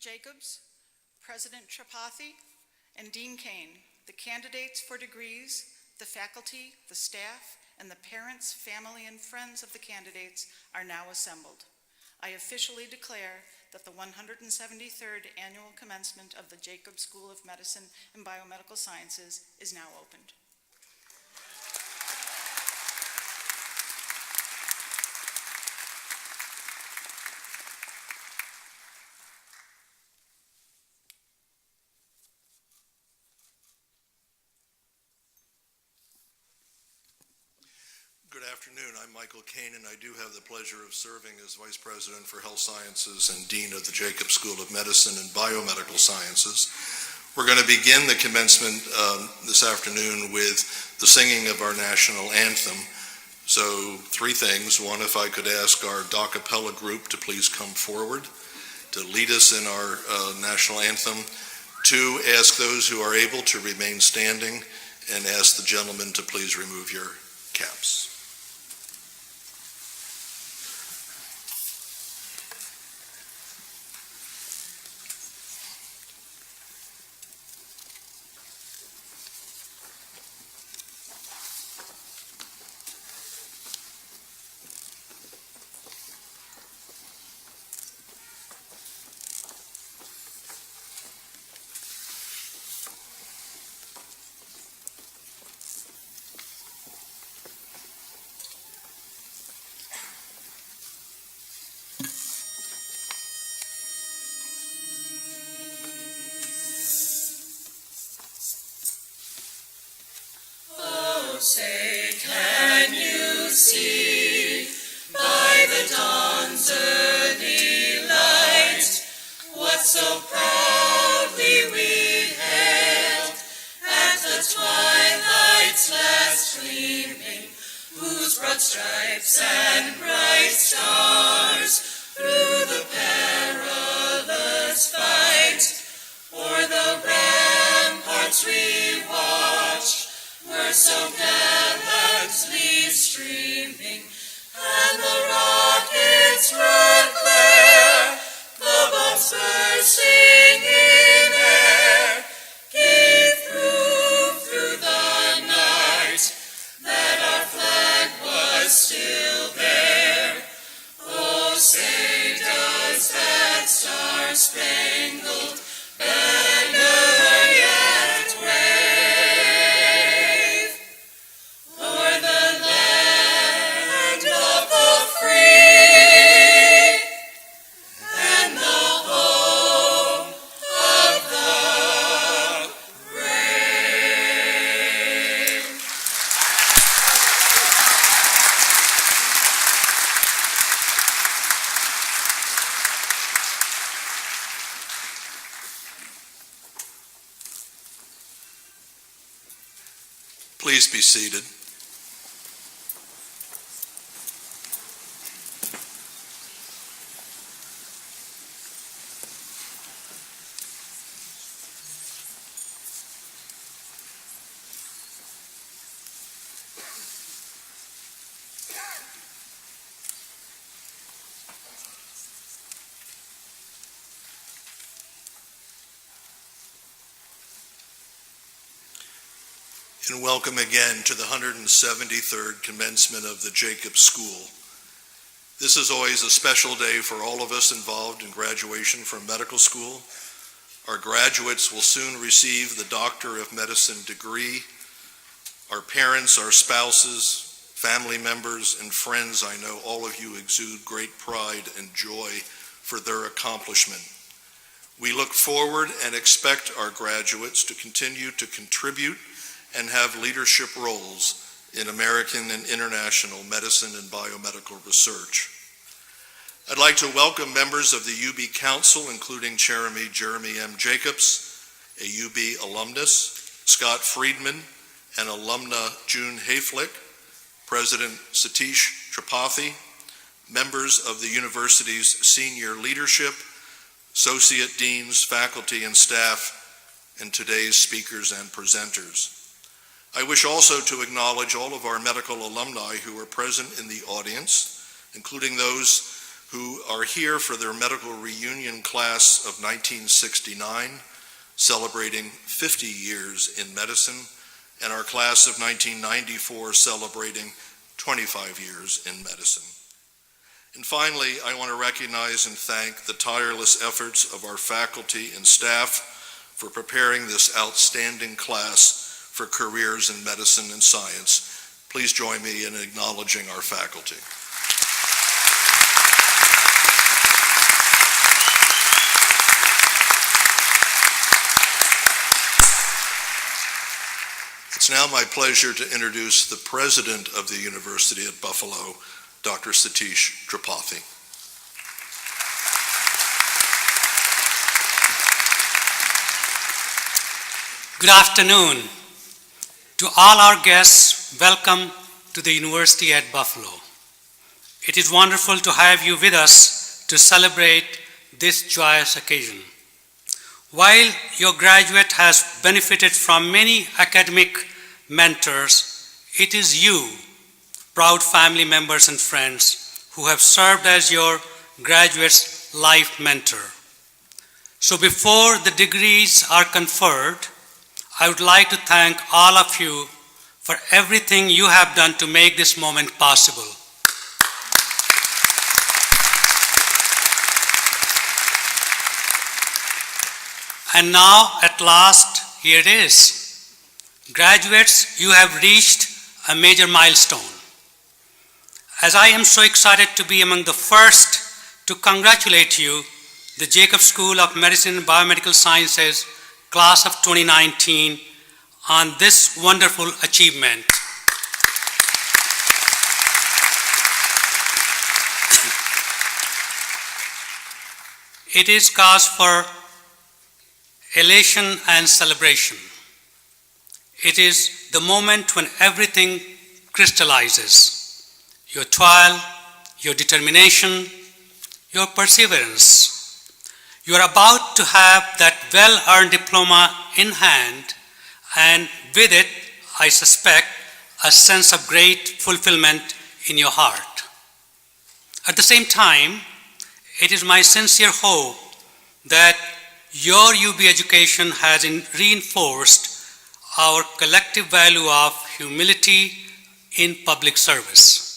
Jacobs, President Tripathi, and Dean Kane, the candidates for degrees, the faculty, the staff, and the parents, family, and friends of the candidates are now assembled. I officially declare that the 173rd Annual Commencement of the Jacobs School of Medicine and Biomedical Sciences is now opened. Good afternoon. I'm Michael Kane, and I do have the pleasure of serving as Vice President for Health Sciences and Dean of the Jacobs School of Medicine and Biomedical Sciences. We're going to begin the commencement this afternoon with the singing of our national anthem. So, three things. One, if I could ask our da cappella group to please come forward to lead us in our national anthem. Two, ask those who are able to remain standing, and ask the gentlemen to please remove your caps. Say, can you see by the dawn's early light what so proudly we hailed at the twilight's last gleaming, whose broad stripes and bright stars through the perilous fight o'er the ramparts we watched were so gallantly streaming, and the rockets' red glare, the bombs bursting in air, gave proof through the night that our flag was still there. Oh, say does that star-spangled banner yet wave o'er the land of the free and the home of the brave? Please be seated. And welcome again to the 173rd commencement of the Jacobs School. This is always a special day for all of us involved in graduation from medical school. Our graduates will soon receive the Doctor of Medicine degree. Our parents, our spouses, family members, and friends, I know all of you exude great pride and joy for their accomplishment. We look forward and expect our graduates to continue to contribute and have leadership roles in American and international medicine and biomedical research. I'd like to welcome members of the UB Council, including Jeremy M. Jacobs, a UB alumnus, Scott Friedman, and alumna June Hayflick, President Satish Tripathi, members of the university's senior leadership, associate deans, faculty, and staff, and today's speakers and presenters. I wish also to acknowledge all of our medical alumni who are present in the audience, including those who are here for their medical reunion class of 1969, celebrating 50 years in medicine, and our class of 1994 celebrating 25 years in medicine. And finally, I want to recognize and thank the tireless efforts of our faculty and staff for preparing this outstanding class for careers in medicine and science. Please join me in acknowledging our faculty. It's now my pleasure to introduce the president of the University at Buffalo, Dr. Satish Tripathi. Good afternoon. To all our guests, welcome to the University at Buffalo. It is wonderful to have you with us to celebrate this joyous occasion. While your graduate has benefited from many academic mentors, it is you, proud family members and friends, who have served as your graduate's life mentor. So before the degrees are conferred, I would like to thank all of you for everything you have done to make this moment possible. And now, at last, here it is. Graduates, you have reached a major milestone. As I am so excited to be among the first to congratulate you, the Jacobs School of Medicine and Biomedical Sciences, class of 2019, on this wonderful achievement. It is cause for elation and celebration. It is the moment when everything crystallizes. Your toil, your determination, your perseverance. You are about to have that well-earned diploma in hand, and with it, I suspect, a sense of great fulfillment in your heart. At the same time, it is my sincere hope that your UB education has reinforced our collective value of humility in public service.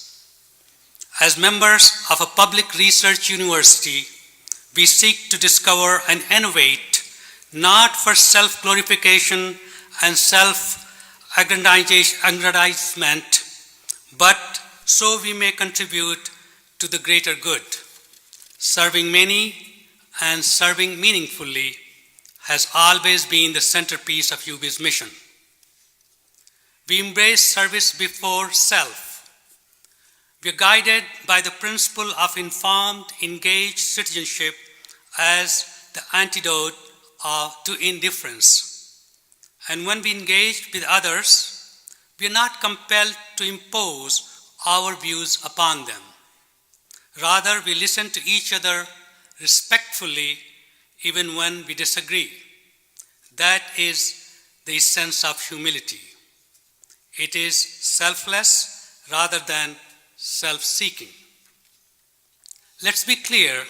As members of a public research university, we seek to discover and innovate, not for self-glorification and self-aggrandizement, but so we may contribute to the greater good. Serving many and serving meaningfully has always been the centerpiece of UB's mission. We embrace service before self. We are guided by the principle of informed, engaged citizenship as the antidote to indifference. And when we engage with others, we are not compelled to impose our views upon them. Rather, we listen to each other respectfully, even when we disagree. That is the essence of humility. It is selfless rather than self-seeking. Let's be clear,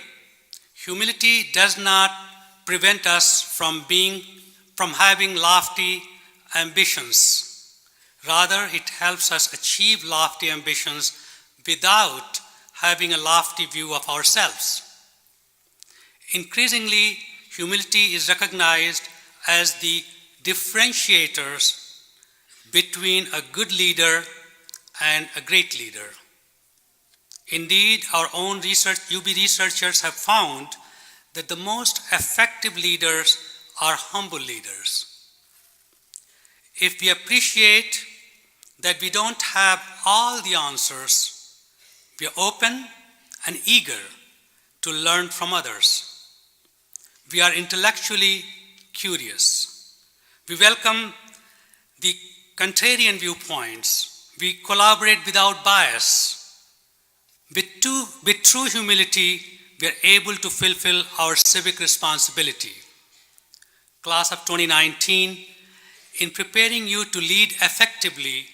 humility does not prevent us from having lofty ambitions. Rather, it helps us achieve lofty ambitions without having a lofty view of ourselves. Increasingly, humility is recognized as the differentiators between a good leader and a great leader. Indeed, our own UB researchers have found that the most effective leaders are humble leaders. If we appreciate that we don't have all the answers, we are open and eager to learn from others. We are intellectually curious. We welcome the contrarian viewpoints. We collaborate without bias. With true humility, we are able to fulfill our civic responsibility. Class of 2019, in preparing you to lead effectively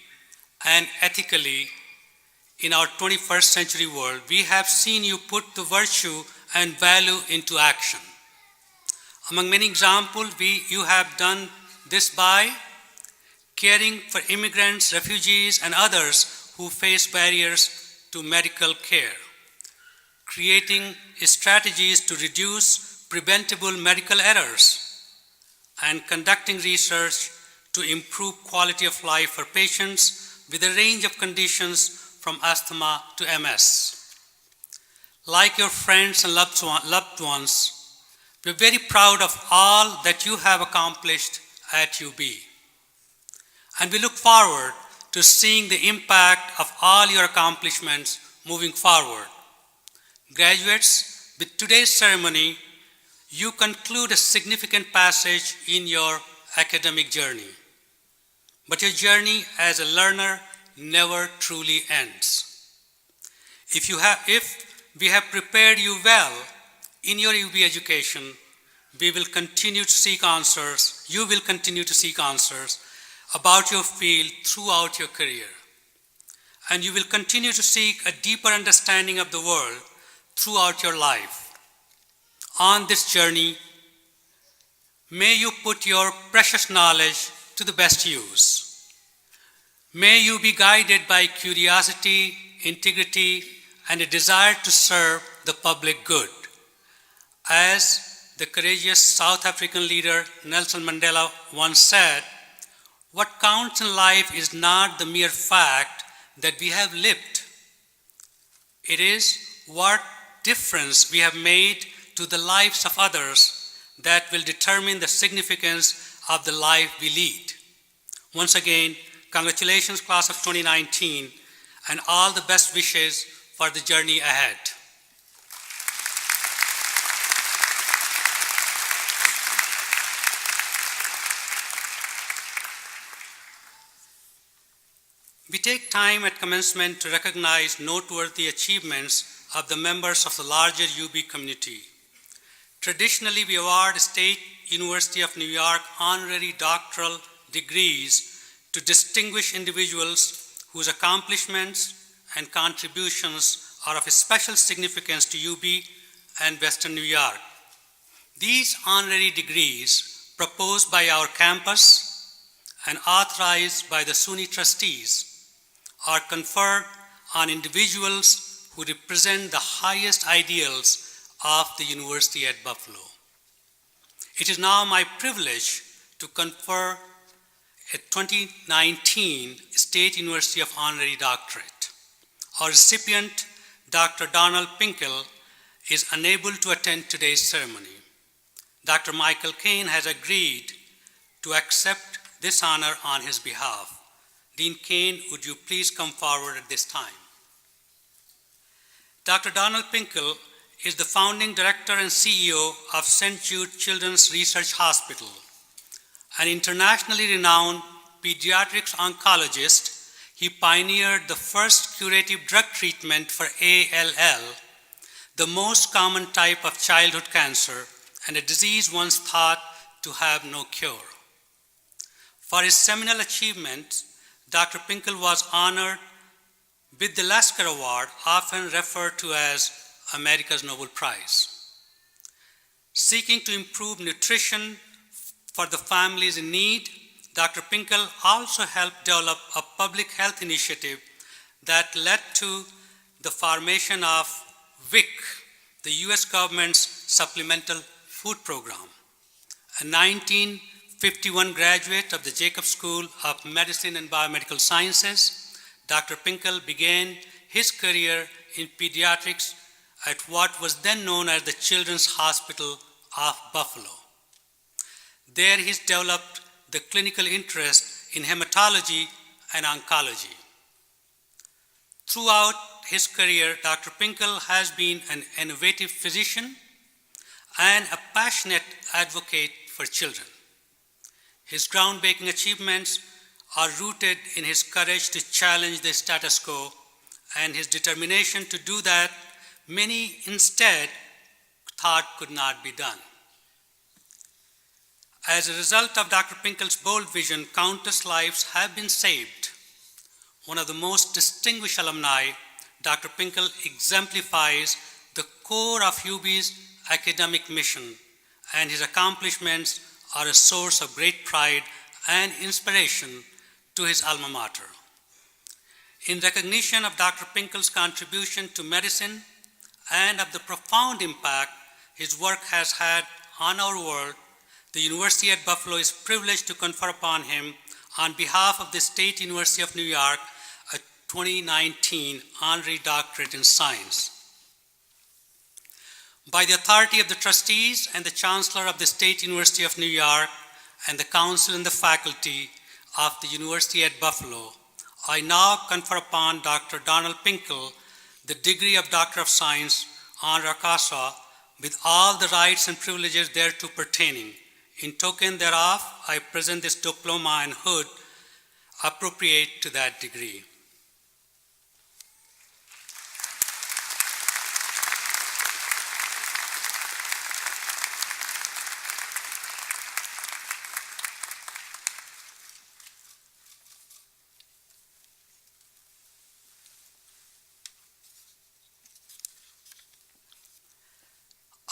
and ethically in our 21st century world, we have seen you put the virtue and value into action. Among many examples, you have done this by caring for immigrants, refugees, and others who face barriers to medical care, creating strategies to reduce preventable medical errors, and conducting research to improve quality of life for patients with a range of conditions from asthma to MS. Like your friends and loved ones, we're very proud of all that you have accomplished at UB. And we look forward to seeing the impact of all your accomplishments moving forward. Graduates, with today's ceremony, you conclude a significant passage in your academic journey. But your journey as a learner never truly ends. If we have prepared you well in your UB education, we will continue to seek answers. You will continue to seek answers about your field throughout your career. And you will continue to seek a deeper understanding of the world throughout your life. On this journey, may you put your precious knowledge to the best use. May you be guided by curiosity, integrity, and a desire to serve the public good. As the courageous South African leader Nelson Mandela once said, "What counts in life is not the mere fact that we have lived. It is what difference we have made to the lives of others that will determine the significance of the life we lead." Once again, congratulations, class of 2019, and all the best wishes for the journey ahead. We take time at commencement to recognize noteworthy achievements of the members of the larger UB community. Traditionally, we award State University of New York honorary doctoral degrees to distinguished individuals whose accomplishments and contributions are of special significance to UB and Western New York. These honorary degrees, proposed by our campus and authorized by the SUNY trustees, are conferred on individuals who represent the highest ideals of the University at Buffalo. It is now my privilege to confer a 2019 State University of Honorary Doctorate. Our recipient, Dr. Donald Pinkle, is unable to attend today's ceremony. Dr. Michael Kane has agreed to accept this honor on his behalf. Dean Kane, would you please come forward at this time? Dr. Donald Pinkle is the founding director and CEO of St. Jude Children's Research Hospital. An internationally renowned pediatrics oncologist, he pioneered the first curative drug treatment for ALL, the most common type of childhood cancer, and a disease once thought to have no cure. For his seminal achievements, Dr. Pinkle was honored with the Lasker Award, often referred to as America's Nobel Prize. Seeking to improve nutrition for the families in need, Dr. Pinkle also helped develop a public health initiative that led to the formation of WIC, the US government's supplemental food program. A 1951 graduate of the Jacobs School of Medicine and Biomedical Sciences, Dr. Pinkle began his career in pediatrics at what was then known as the Children's Hospital of Buffalo. There he developed the clinical interest in hematology and oncology. Throughout his career, Dr. Pinkle has been an innovative physician and a passionate advocate for children. His groundbreaking achievements are rooted in his courage to challenge the status quo and his determination to do that many instead thought could not be done. As a result of Dr. Pinkle's bold vision, countless lives have been saved. One of the most distinguished alumni Dr. Pinkle exemplifies the core of UB's academic mission, and his accomplishments are a source of great pride and inspiration to his alma mater. In recognition of Dr. Pinkle's contribution to medicine and of the profound impact his work has had on our world, the University at Buffalo is privileged to confer upon him, on behalf of the State University of New York, a 2019 honorary doctorate in science. By the authority of the trustees and the Chancellor of the State University of New York and the Council and the faculty of the University at Buffalo, I now confer upon Dr. Donald Pinkle the degree of Doctor of Science honoris causa with all the rights and privileges thereto pertaining. In token thereof, I present this diploma and hood appropriate to that degree.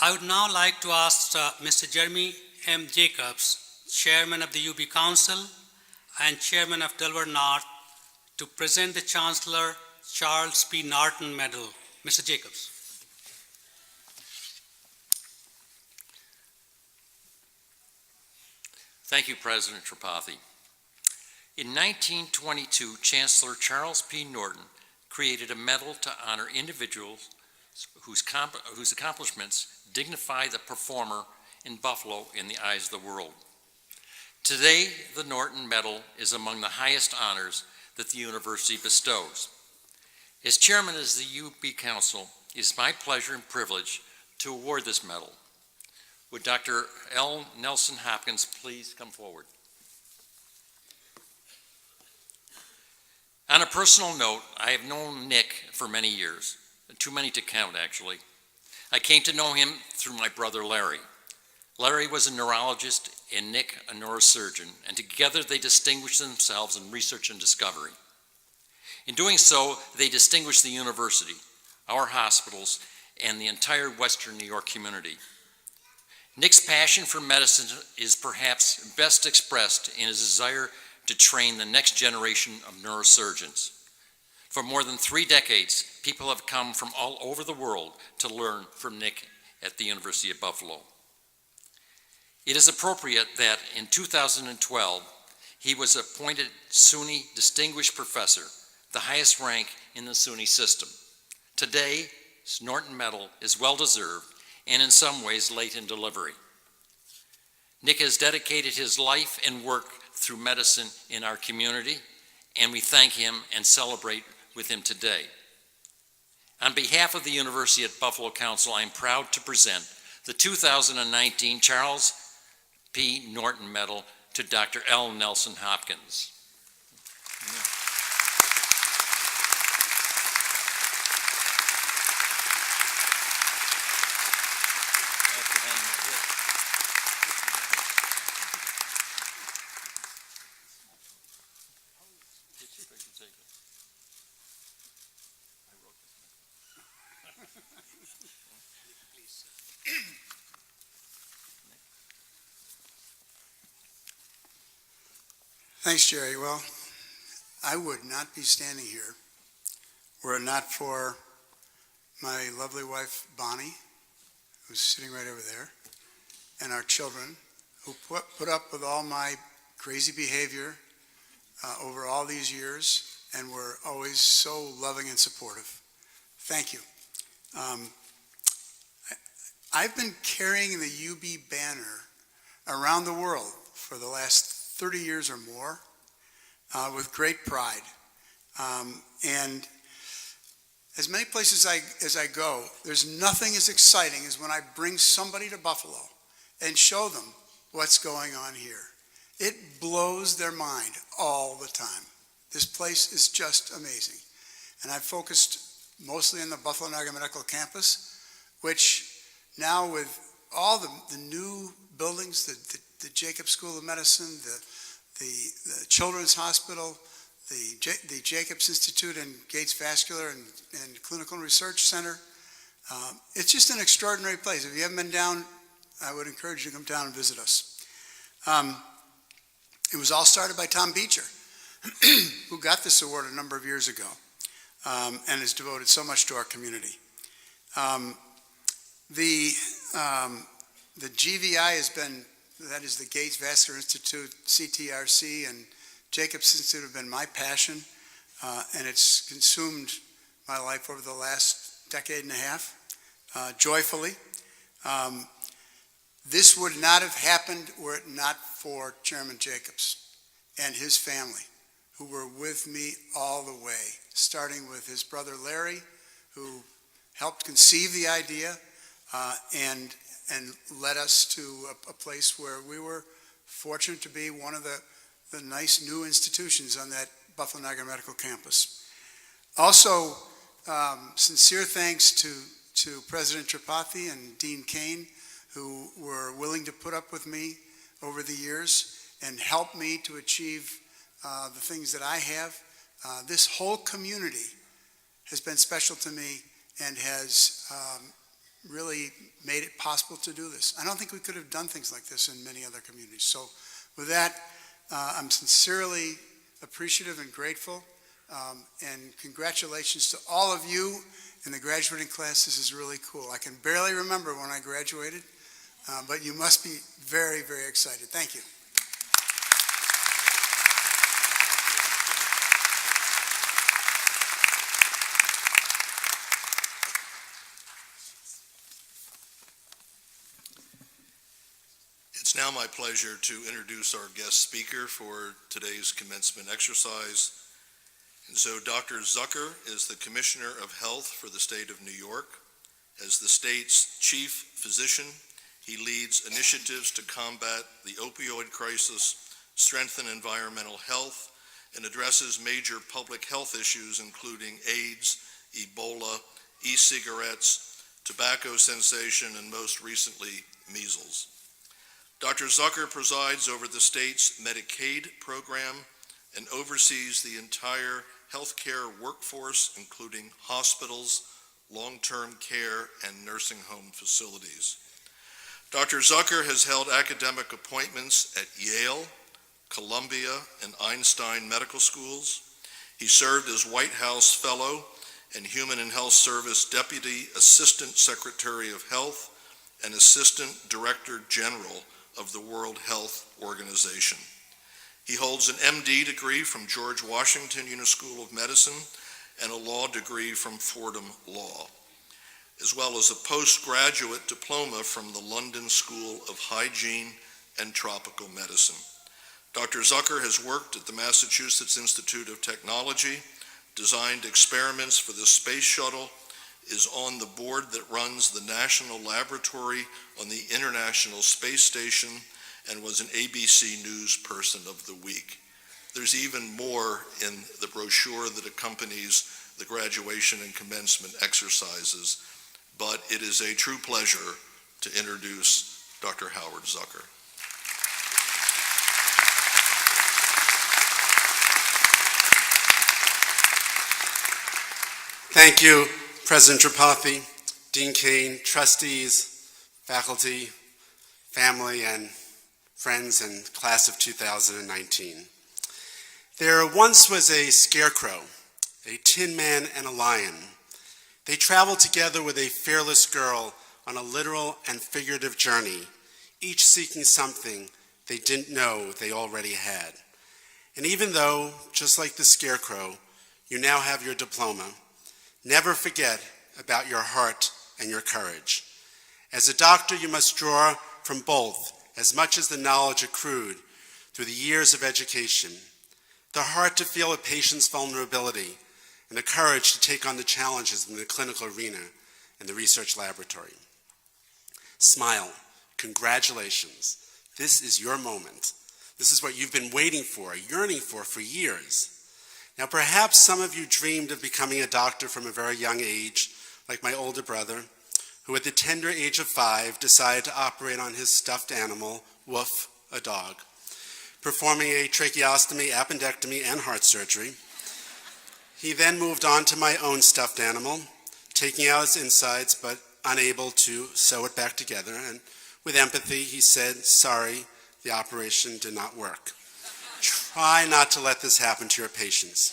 I would now like to ask Mr. Jeremy M. Jacobs, Chairman of the UB Council and Chairman of Delaware North, to present the Chancellor Charles P. Norton Medal. Mr. Jacobs. Thank you, President Tripathi. In 1922, Chancellor Charles P. Norton created a medal to honor individuals whose accomplishments dignify the performer in Buffalo in the eyes of the world. Today, the Norton Medal is among the highest honors that the university bestows. As chairman of the UB Council, it is my pleasure and privilege to award this medal. Would Dr. L. Nelson Hopkins please come forward? On a personal note, I have known Nick for many years, too many to count actually. I came to know him through my brother Larry. Larry was a neurologist and Nick a neurosurgeon, and together they distinguished themselves in research and discovery. In doing so, they distinguished the university, our hospitals, and the entire Western New York community. Nick's passion for medicine is perhaps best expressed in his desire to train the next generation of neurosurgeons. For more than 3 decades, people have come from all over the world to learn from Nick at the University of Buffalo. It is appropriate that in 2012, he was appointed SUNY Distinguished Professor, the highest rank in the SUNY system. Today, his Norton Medal is well-deserved and in some ways late in delivery. Nick has dedicated his life and work through medicine in our community, and we thank him and celebrate with him today. On behalf of the University at Buffalo Council, I am proud to present the 2019 Charles P. Norton Medal to Dr. L. Nelson Hopkins. Thanks, Jerry. Well, I would not be standing here were it not for my lovely wife, Bonnie, who's sitting right over there, and our children, who put up with all my crazy behavior over all these years and were always so loving and supportive. Thank you. I've been carrying the UB banner around the world for the last 30 years or more with great pride. And as many places as I go, there's nothing as exciting as when I bring somebody to Buffalo and show them what's going on here. It blows their mind all the time. This place is just amazing. And I've focused mostly on the Buffalo Biomedical campus, which now with all the new buildings, the Jacob School of Medicine, the Children's Hospital, the Jacobs Institute and Gates Vascular and Clinical Research Center. It's just an extraordinary place. If you haven't been down, I would encourage you to come down and visit us. It was all started by Tom Beecher, who got this award a number of years ago, and has devoted so much to our community. The GVI has been, that is the Gates Vascular Institute, CTRC, and Jacobs Institute have been my passion, and it's consumed my life over the last decade and a half, joyfully. This would not have happened were it not for Chairman Jacobs and his family, who were with me all the way, starting with his brother Larry, who helped conceive the idea and led us to a place where we were fortunate to be one of the nice new institutions on that Buffalo Niagara Medical campus. Also, sincere thanks to President Tripathi and Dean Kane, who were willing to put up with me over the years and help me to achieve the things that I have. This whole community has been special to me and has really made it possible to do this. I don't think we could have done things like this in many other communities. So with that, I'm sincerely appreciative and grateful, and congratulations to all of you in the graduating class. This is really cool. I can barely remember when I graduated, but you must be very, very excited. Thank you. It's now my pleasure to introduce our guest speaker for today's commencement exercise. And so Dr. Zucker is the Commissioner of Health for the state of New York. As the state's chief physician, he leads initiatives to combat the opioid crisis, strengthen environmental health, and addresses major public health issues including AIDS, Ebola, e-cigarettes, tobacco cessation, and most recently, measles. Dr. Zucker presides over the state's Medicaid program and oversees the entire healthcare workforce, including hospitals, long-term care, and nursing home facilities. Dr. Zucker has held academic appointments at Yale, Columbia, and Einstein medical schools. He served as White House Fellow and Human and Health Service Deputy Assistant Secretary of Health and Assistant Director General of the World Health Organization. He holds an MD degree from George Washington School of Medicine and a law degree from Fordham Law, as well as a postgraduate diploma from the London School of Hygiene and Tropical Medicine. Dr. Zucker has worked at the Massachusetts Institute of Technology, designed experiments for the Space Shuttle, is on the board that runs the National Laboratory on the International Space Station, and was an ABC News Person of the Week. There's even more in the brochure that accompanies the graduation and commencement exercises, but it is a true pleasure to introduce Dr. Howard Zucker. Thank you, President Tripathi, Dean Kane, trustees, faculty, family, and friends and class of 2019. There once was a scarecrow, a tin man, and a lion. They traveled together with a fearless girl on a literal and figurative journey, each seeking something they didn't know they already had. And even though, just like the scarecrow, you now have your diploma, never forget about your heart and your courage. As a doctor, you must draw from both as much as the knowledge accrued through the years of education, the heart to feel a patient's vulnerability, and the courage to take on the challenges in the clinical arena and the research laboratory. Smile. Congratulations. This is your moment. This is what you've been waiting for, yearning for years. Now, perhaps some of you dreamed of becoming a doctor from a very young age, like my older brother, who at the tender age of 5 decided to operate on his stuffed animal, Woof, a dog. performing a tracheostomy, appendectomy, and heart surgery. He then moved on to my own stuffed animal, taking out its insides but unable to sew it back together. And with empathy, he said, "Sorry, the operation did not work. Try not to let this happen to your patients."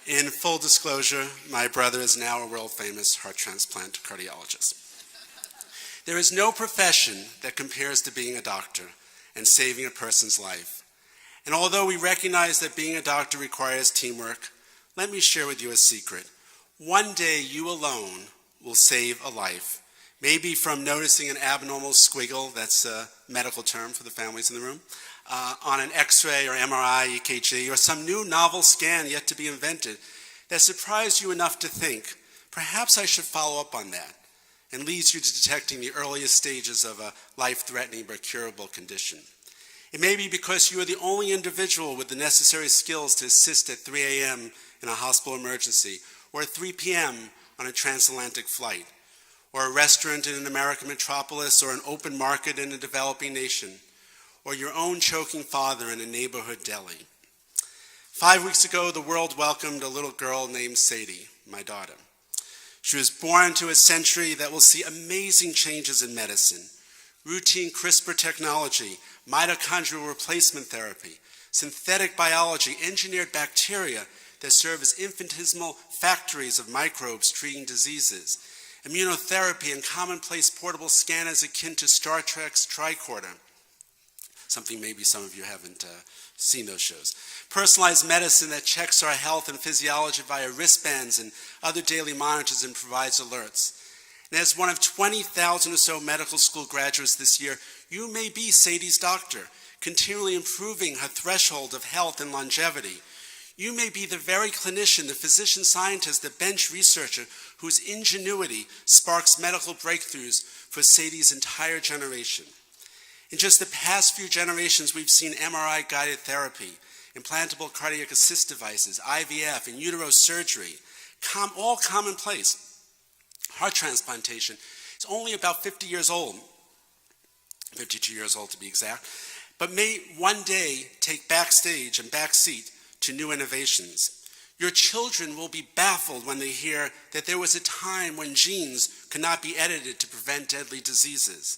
In full disclosure, my brother is now a world-famous heart transplant cardiologist. There is no profession that compares to being a doctor and saving a person's life. And although we recognize that being a doctor requires teamwork, let me share with you a secret. One day you alone will save a life, maybe from noticing an abnormal squiggle, that's a medical term for the families in the room, on an X-ray or MRI, EKG, or some new novel scan yet to be invented that surprised you enough to think, perhaps I should follow up on that, and leads you to detecting the earliest stages of a life-threatening but curable condition. It may be because you are the only individual with the necessary skills to assist at 3 a.m. in a hospital emergency, or at 3 p.m. on a transatlantic flight, or a restaurant in an American metropolis, or an open market in a developing nation, or your own choking father in a neighborhood deli. 5 weeks ago, the world welcomed a little girl named Sadie, my daughter. She was born into a century that will see amazing changes in medicine, routine CRISPR technology, mitochondrial replacement therapy, synthetic biology, engineered bacteria that serve as infinitesimal factories of microbes treating diseases, immunotherapy, and commonplace portable scanners akin to Star Trek's tricorder, something maybe some of you haven't seen those shows. Personalized medicine that checks our health and physiology via wristbands and other daily monitors and provides alerts. And as one of 20,000 or so medical school graduates this year, you may be Sadie's doctor, continually improving her threshold of health and longevity. You may be the very clinician, the physician scientist, the bench researcher whose ingenuity sparks medical breakthroughs for Sadie's entire generation. In just the past few generations, we've seen MRI-guided therapy, implantable cardiac assist devices, IVF, in utero surgery, all commonplace. Heart transplantation is only about 50 years old, 52 years old to be exact, but may one day take backstage and backseat to new innovations. Your children will be baffled when they hear that there was a time when genes could not be edited to prevent deadly diseases.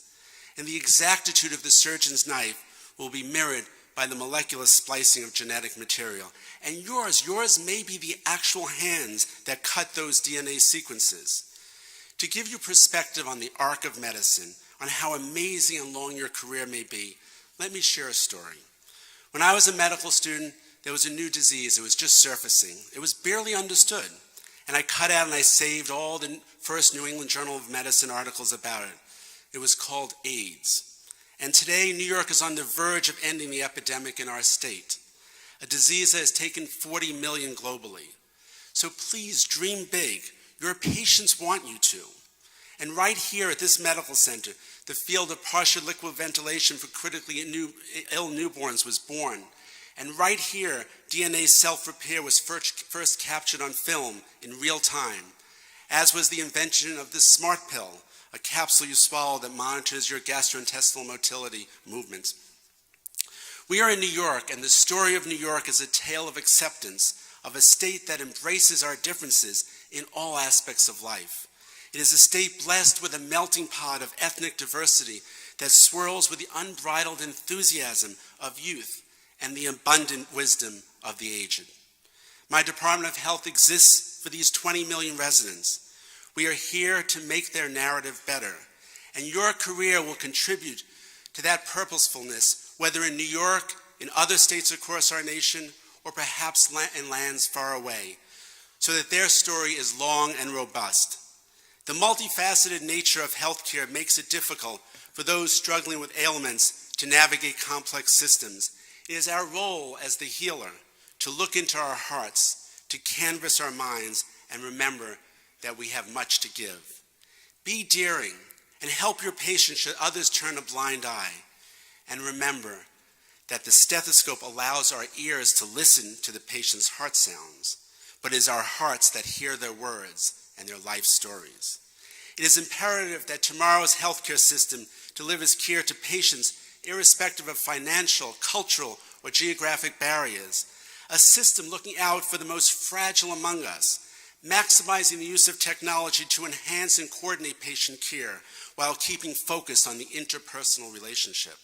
And the exactitude of the surgeon's knife will be mirrored by the molecular splicing of genetic material. And yours may be the actual hands that cut those DNA sequences. To give you perspective on the arc of medicine, on how amazing and long your career may be, let me share a story. When I was a medical student, there was a new disease. It was just surfacing. It was barely understood. And I cut out and I saved all the first New England Journal of Medicine articles about it. It was called AIDS. And today, New York is on the verge of ending the epidemic in our state, a disease that has taken 40 million globally. So please dream big. Your patients want you to. And right here at this medical center, the field of partial liquid ventilation for critically ill newborns was born. And right here, DNA self-repair was first captured on film in real time, as was the invention of the smart pill, a capsule you swallow that monitors your gastrointestinal motility movements. We are in New York, and the story of New York is a tale of acceptance, of a state that embraces our differences in all aspects of life. It is a state blessed with a melting pot of ethnic diversity that swirls with the unbridled enthusiasm of youth and the abundant wisdom of the aged. My Department of Health exists for these 20 million residents. We are here to make their narrative better, and your career will contribute to that purposefulness, whether in New York, in other states across our nation, or perhaps in lands far away, so that their story is long and robust. The multifaceted nature of healthcare makes it difficult for those struggling with ailments to navigate complex systems. It is our role as the healer to look into our hearts, to canvass our minds, and remember that we have much to give. Be daring and help your patients should others turn a blind eye. And remember that the stethoscope allows our ears to listen to the patient's heart sounds, but it is our hearts that hear their words and their life stories. It is imperative that tomorrow's healthcare system delivers care to patients irrespective of financial, cultural, or geographic barriers. A system looking out for the most fragile among us, maximizing the use of technology to enhance and coordinate patient care while keeping focus on the interpersonal relationship.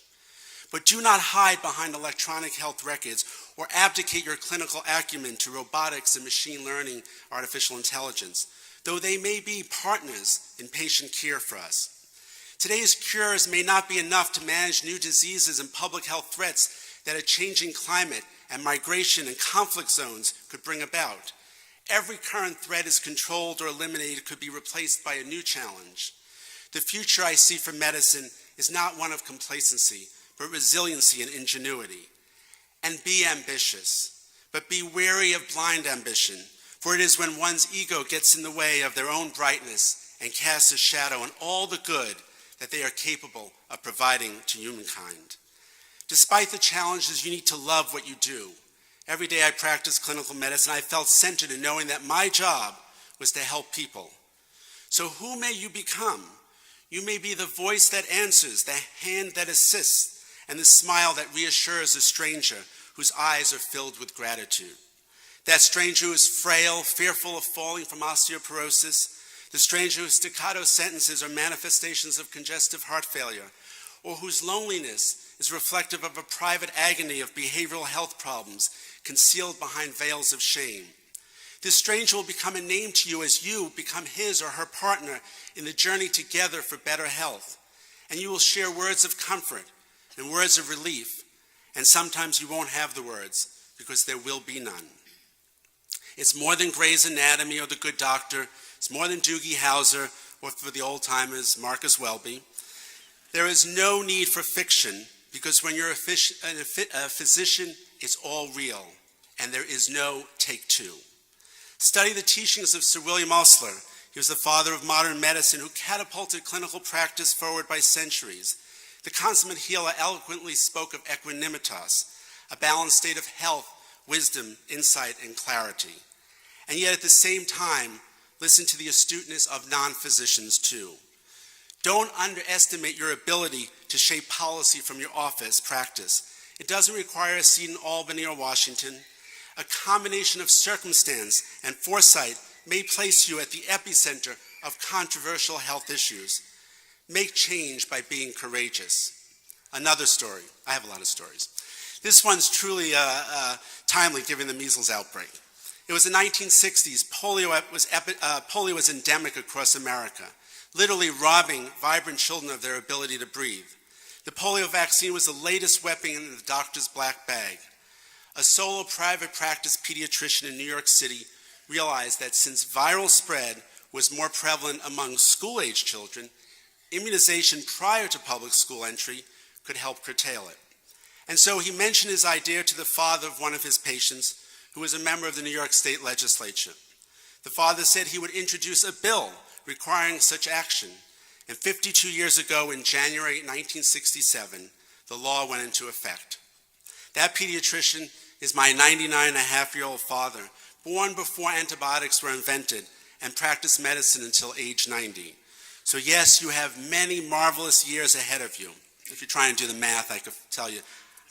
But do not hide behind electronic health records or abdicate your clinical acumen to robotics and machine learning, artificial intelligence, though they may be partners in patient care for us. Today's cures may not be enough to manage new diseases and public health threats that a changing climate and migration and conflict zones could bring about. Every current threat is controlled or eliminated could be replaced by a new challenge. The future I see for medicine is not one of complacency, but resiliency and ingenuity. And be ambitious, but be wary of blind ambition, for it is when one's ego gets in the way of their own brightness and casts a shadow on all the good that they are capable of providing to humankind. Despite the challenges, you need to love what you do. Every day I practice clinical medicine, I felt centered in knowing that my job was to help people. So who may you become? You may be the voice that answers, the hand that assists, and the smile that reassures a stranger whose eyes are filled with gratitude. That stranger who is frail, fearful of falling from osteoporosis, the stranger whose staccato sentences are manifestations of congestive heart failure, or whose loneliness is reflective of a private agony of behavioral health problems concealed behind veils of shame. This stranger will become a name to you as you become his or her partner in the journey together for better health. And you will share words of comfort and words of relief, and sometimes you won't have the words because there will be none. It's more than Grey's Anatomy or The Good Doctor. It's more than Doogie Howser, or for the old-timers, Marcus Welby. There is no need for fiction, because when you're a physician, it's all real, and there is no take two. Study the teachings of Sir William Osler. He was the father of modern medicine who catapulted clinical practice forward by centuries. The consummate healer eloquently spoke of equanimitas, a balanced state of health, wisdom, insight, and clarity. And yet at the same time, listen to the astuteness of non-physicians too. Don't underestimate your ability to shape policy from your office practice. It doesn't require a seat in Albany or Washington. A combination of circumstance and foresight may place you at the epicenter of controversial health issues. Make change by being courageous. Another story. I have a lot of stories. This one's truly timely given the measles outbreak. It was the 1960s. Polio was endemic across America, literally robbing vibrant children of their ability to breathe. The polio vaccine was the latest weapon in the doctor's black bag. A solo private practice pediatrician in New York City realized that since viral spread was more prevalent among school-age children, immunization prior to public school entry could help curtail it. And so he mentioned his idea to the father of one of his patients, who was a member of the New York State Legislature. The father said he would introduce a bill requiring such action. And 52 years ago, in January 1967, the law went into effect. That pediatrician is my 99-and-a-half-year-old father, born before antibiotics were invented and practiced medicine until age 90. So yes, you have many marvelous years ahead of you. If you're trying to do the math, I could tell you,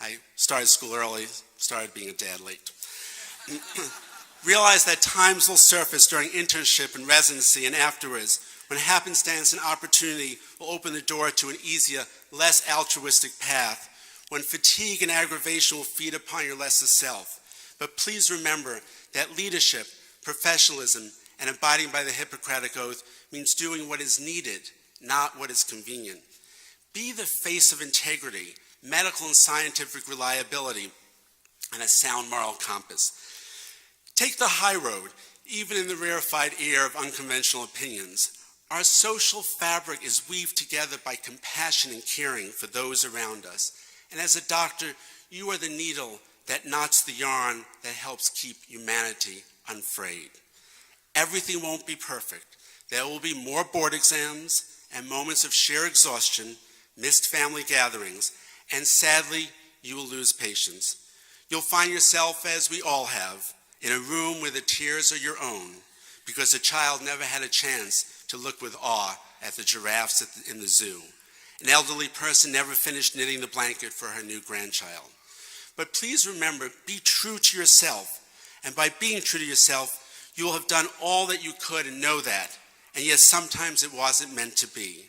I started school early, started being a dad late. Realize that times will surface during internship and residency and afterwards, when happenstance and opportunity will open the door to an easier, less altruistic path, when fatigue and aggravation will feed upon your lesser self. But please remember that leadership, professionalism, and abiding by the Hippocratic Oath means doing what is needed, not what is convenient. Be the face of integrity, medical and scientific reliability, and a sound moral compass. Take the high road, even in the rarefied air of unconventional opinions. Our social fabric is weaved together by compassion and caring for those around us. And as a doctor, you are the needle that knots the yarn that helps keep humanity unfrayed. Everything won't be perfect. There will be more board exams and moments of sheer exhaustion, missed family gatherings, and sadly, you will lose patience. You'll find yourself, as we all have, in a room where the tears are your own, because a child never had a chance to look with awe at the giraffes in the zoo. An elderly person never finished knitting the blanket for her new grandchild. But please remember, be true to yourself. And by being true to yourself, you will have done all that you could and know that. And yet sometimes it wasn't meant to be.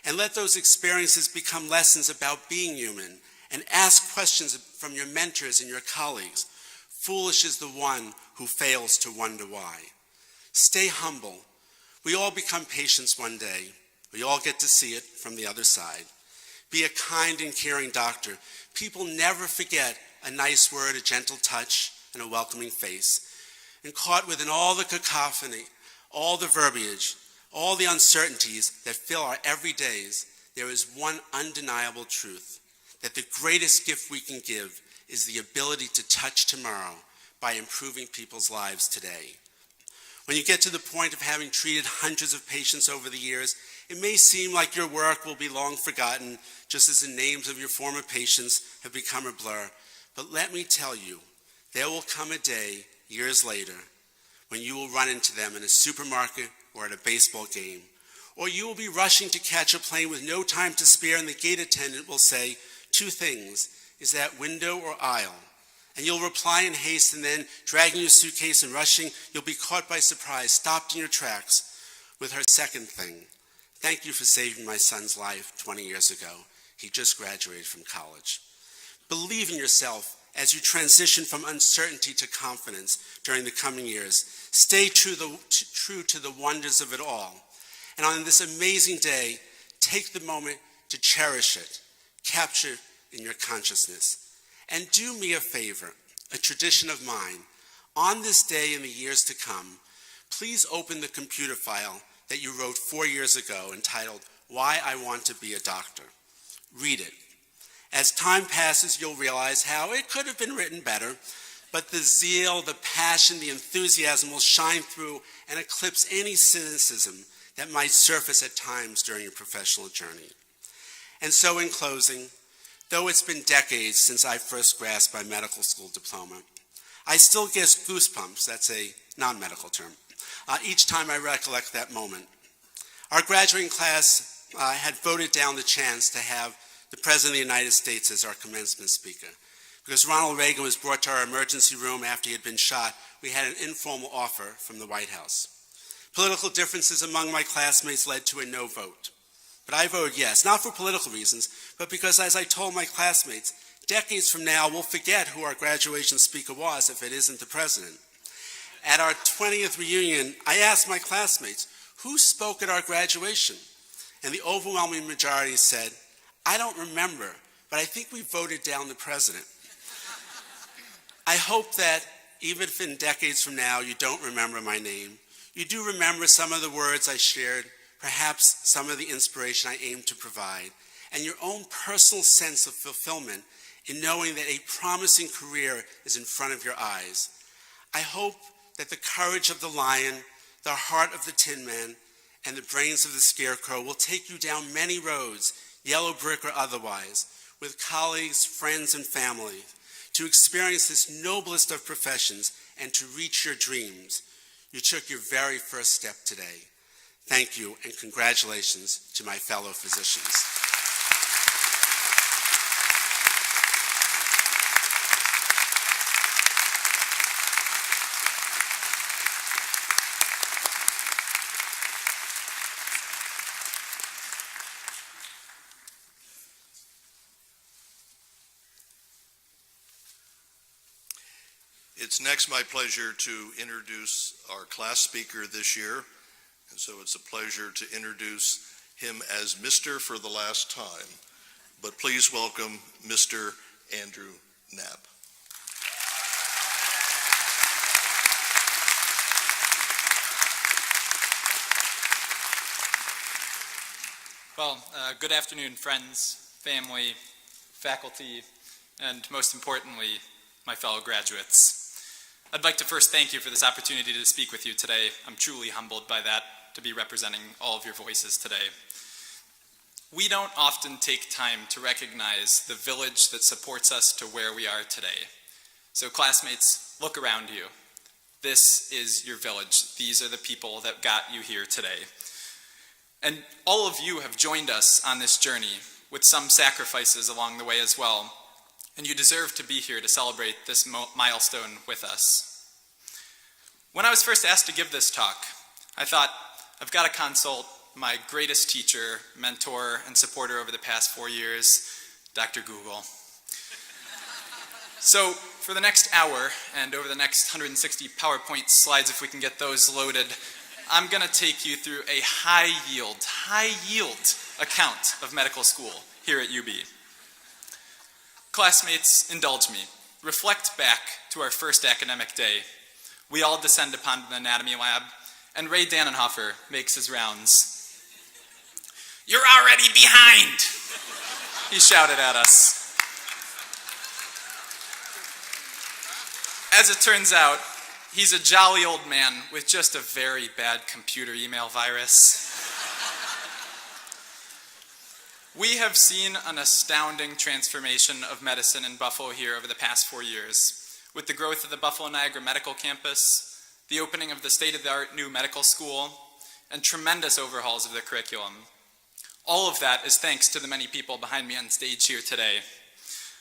And let those experiences become lessons about being human. And ask questions from your mentors and your colleagues. Foolish is the one who fails to wonder why. Stay humble. We all become patients one day. We all get to see it from the other side. Be a kind and caring doctor. People never forget a nice word, a gentle touch, and a welcoming face. And caught within all the cacophony, all the verbiage, all the uncertainties that fill our everydays, there is one undeniable truth, that the greatest gift we can give is the ability to touch tomorrow by improving people's lives today. When you get to the point of having treated hundreds of patients over the years, it may seem like your work will be long forgotten, just as the names of your former patients have become a blur. But let me tell you, there will come a day, years later, when you will run into them in a supermarket or at a baseball game, or you will be rushing to catch a plane with no time to spare, and the gate attendant will say, two things, is that window or aisle? And you'll reply in haste, and then, dragging your suitcase and rushing, you'll be caught by surprise, stopped in your tracks with her second thing. Thank you for saving my son's life 20 years ago. He just graduated from college. Believe in yourself as you transition from uncertainty to confidence during the coming years. Stay true to the wonders of it all. And on this amazing day, take the moment to cherish it, capture it in your consciousness. And do me a favor, a tradition of mine. On this day in the years to come, please open the computer file that you wrote 4 years ago entitled, Why I Want to Be a Doctor. Read it. As time passes, you'll realize how it could have been written better, but the zeal, the passion, the enthusiasm will shine through and eclipse any cynicism that might surface at times during your professional journey. And so in closing, though it's been decades since I first grasped my medical school diploma, I still get goosebumps, that's a non-medical term, each time I recollect that moment. Our graduating class had voted down the chance to have the President of the United States as our commencement speaker. Because Ronald Reagan was brought to our emergency room after he had been shot, we had an informal offer from the White House. Political differences among my classmates led to a no vote. But I voted yes, not for political reasons, but because, as I told my classmates, decades from now we'll forget who our graduation speaker was if it isn't the president. At our 20th reunion, I asked my classmates, who spoke at our graduation? And the overwhelming majority said, I don't remember, but I think we voted down the president. I hope that even if in decades from now you don't remember my name, you do remember some of the words I shared, perhaps some of the inspiration I aimed to provide, and your own personal sense of fulfillment in knowing that a promising career is in front of your eyes. I hope that the courage of the lion, the heart of the tin man, and the brains of the scarecrow will take you down many roads, yellow brick or otherwise, with colleagues, friends, and family, to experience this noblest of professions and to reach your dreams. You took your very first step today. Thank you, and congratulations to my fellow physicians. It's next my pleasure to introduce our class speaker this year, and so it's a pleasure to introduce him as Mr. for the last time. But please welcome Mr. Andrew Knapp. Well, good afternoon, friends, family, faculty, and most importantly, my fellow graduates. I'd like to first thank you for this opportunity to speak with you today. I'm truly humbled by that, to be representing all of your voices today. We don't often take time to recognize the village that supports us to where we are today. So classmates, look around you. This is your village. These are the people that got you here today. And all of you have joined us on this journey with some sacrifices along the way as well. And you deserve to be here to celebrate this milestone with us. When I was first asked to give this talk, I thought, I've got to consult my greatest teacher, mentor, and supporter over the past 4 years, Dr. Google. So for the next hour, and over the next 160 PowerPoint slides, if we can get those loaded, I'm going to take you through a high yield account of medical school here at UB. Classmates, indulge me. Reflect back to our first academic day. We all descend upon the anatomy lab, and Ray Dannenhofer makes his rounds. "You're already behind," he shouted at us. As it turns out, he's a jolly old man with just a very bad computer email virus. We have seen an astounding transformation of medicine in Buffalo here over the past 4 years, with the growth of the Buffalo-Niagara Medical Campus, the opening of the state-of-the-art new medical school, and tremendous overhauls of the curriculum. All of that is thanks to the many people behind me on stage here today.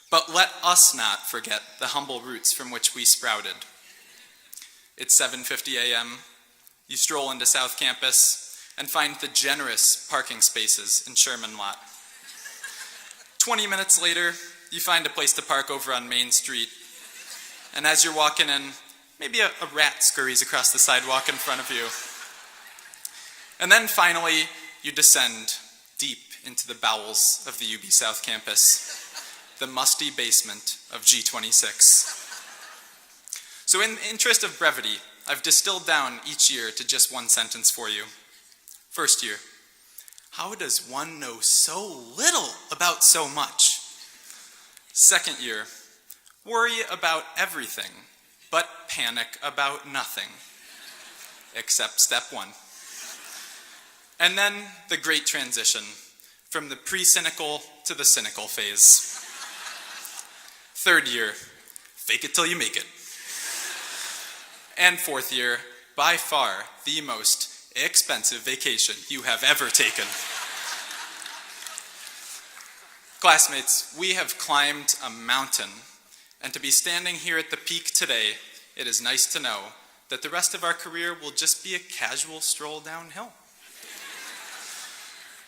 But let us not forget the humble roots from which we sprouted. It's 7:50 a.m. You stroll into South Campus and find the generous parking spaces in Sherman Lot. 20 minutes later, you find a place to park over on Main Street. And as you're walking in, maybe a rat scurries across the sidewalk in front of you. And then finally, you descend deep into the bowels of the UB South Campus, the musty basement of G26. So in the interest of brevity, I've distilled down each year to just one sentence for you. First year, how does one know so little about so much? Second year, worry about everything, but panic about nothing, except step one. And then the great transition from the pre-cynical to the cynical phase. Third year, fake it till you make it. And fourth year, by far the most expensive vacation you have ever taken. Classmates, we have climbed a mountain, and to be standing here at the peak today, it is nice to know that the rest of our career will just be a casual stroll downhill.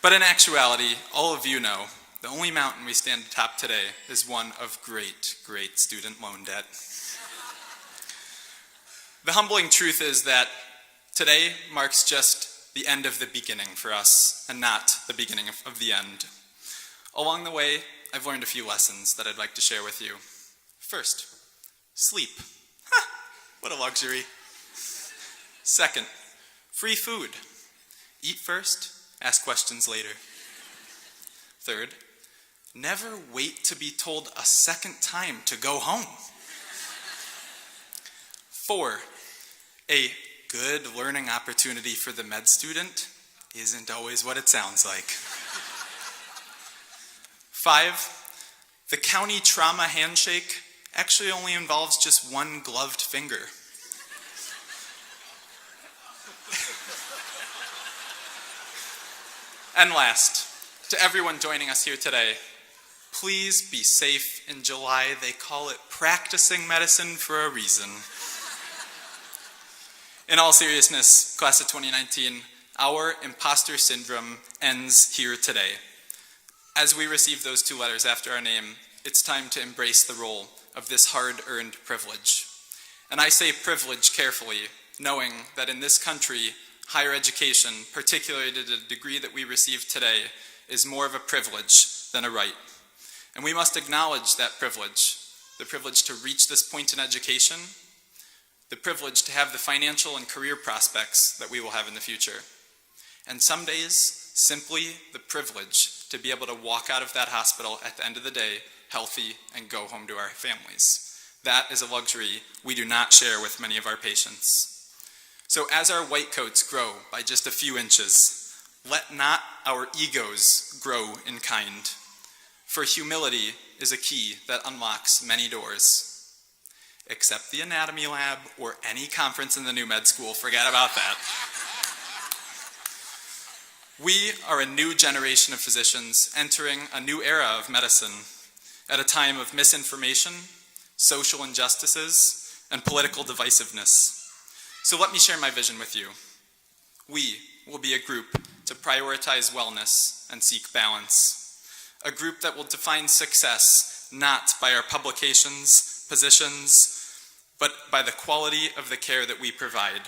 But in actuality, all of you know, the only mountain we stand atop today is one of great, great student loan debt. The humbling truth is that today marks just the end of the beginning for us, and not the beginning of the end. Along the way, I've learned a few lessons that I'd like to share with you. First, sleep. What a luxury. Second, free food. Eat first, ask questions later. Third, never wait to be told a second time to go home. 4, a good learning opportunity for the med student isn't always what it sounds like. 5, the county trauma handshake actually only involves just one gloved finger. And last, to everyone joining us here today, please be safe in July. They call it practicing medicine for a reason. In all seriousness, class of 2019, our imposter syndrome ends here today. As we receive those 2 letters after our name, it's time to embrace the role of this hard-earned privilege. And I say privilege carefully, knowing that in this country, higher education, particularly to the degree that we receive today, is more of a privilege than a right. And we must acknowledge that privilege, the privilege to reach this point in education, the privilege to have the financial and career prospects that we will have in the future. And some days, simply the privilege to be able to walk out of that hospital at the end of the day healthy and go home to our families. That is a luxury we do not share with many of our patients. So as our white coats grow by just a few inches, let not our egos grow in kind. For humility is a key that unlocks many doors. Except the anatomy lab or any conference in the new med school, forget about that. We are a new generation of physicians entering a new era of medicine at a time of misinformation, social injustices, and political divisiveness. So let me share my vision with you. We will be a group to prioritize wellness and seek balance. A group that will define success not by our publications, positions, but by the quality of the care that we provide.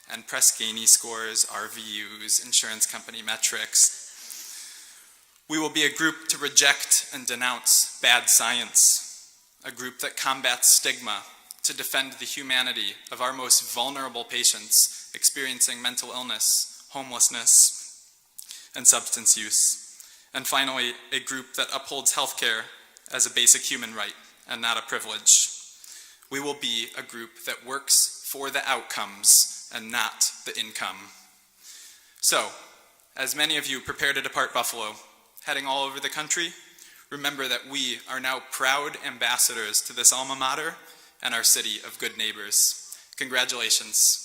And Press Ganey scores, RVUs, insurance company metrics. We will be a group to reject and denounce bad science. A group that combats stigma to defend the humanity of our most vulnerable patients experiencing mental illness, homelessness, and substance use. And finally, a group that upholds healthcare as a basic human right and not a privilege. We will be a group that works for the outcomes and not the income. So, as many of you prepare to depart Buffalo, heading all over the country, remember that we are now proud ambassadors to this alma mater and our city of good neighbors. Congratulations.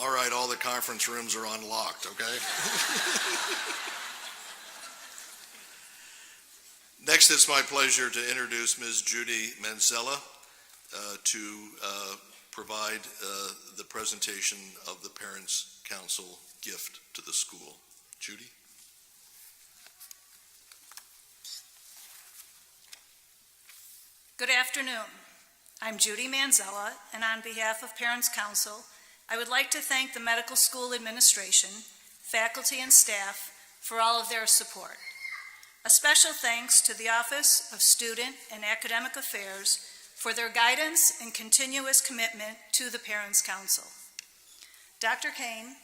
All right, all the conference rooms are unlocked, okay? Next, it's my pleasure to introduce Ms. Judy Manzella to provide the presentation of the Parents' Council gift to the school. Judy? Good afternoon. I'm Judy Manzella, and on behalf of Parents' Council, I would like to thank the medical school administration, faculty, and staff for all of their support. A special thanks to the Office of Student and Academic Affairs for their guidance and continuous commitment to the Parents' Council. Dr. Kane,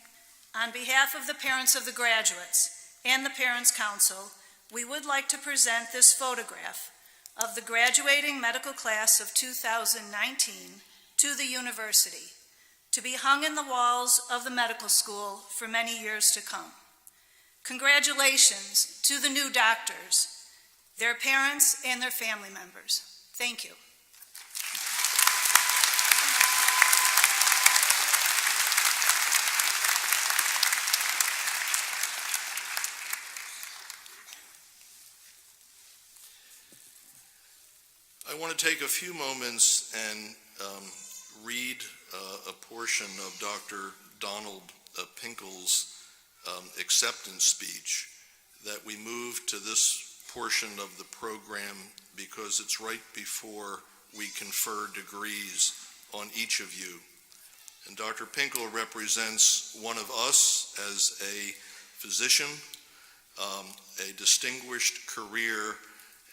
on behalf of the parents of the graduates and the Parents' Council, we would like to present this photograph of the graduating medical class of 2019 to the university, to be hung in the walls of the medical school for many years to come. Congratulations to the new doctors, their parents, and their family members. Thank you. I want to take a few moments and read a portion of Dr. Donald Pinkles' acceptance speech. That we moved to this portion of the program because it's right before we confer degrees on each of you. And Dr. Pinkle represents one of us as a physician, a distinguished career,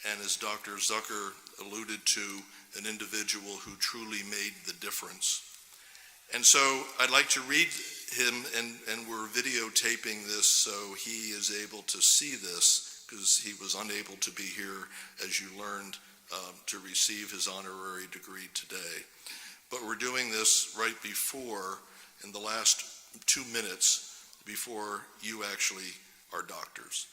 and as Dr. Zucker alluded to, an individual who truly made the difference. And so I'd like to read him, and we're videotaping this so he is able to see this, because he was unable to be here, as you learned, to receive his honorary degree today. But we're doing this right before, in the last 2 minutes, before you actually are doctors.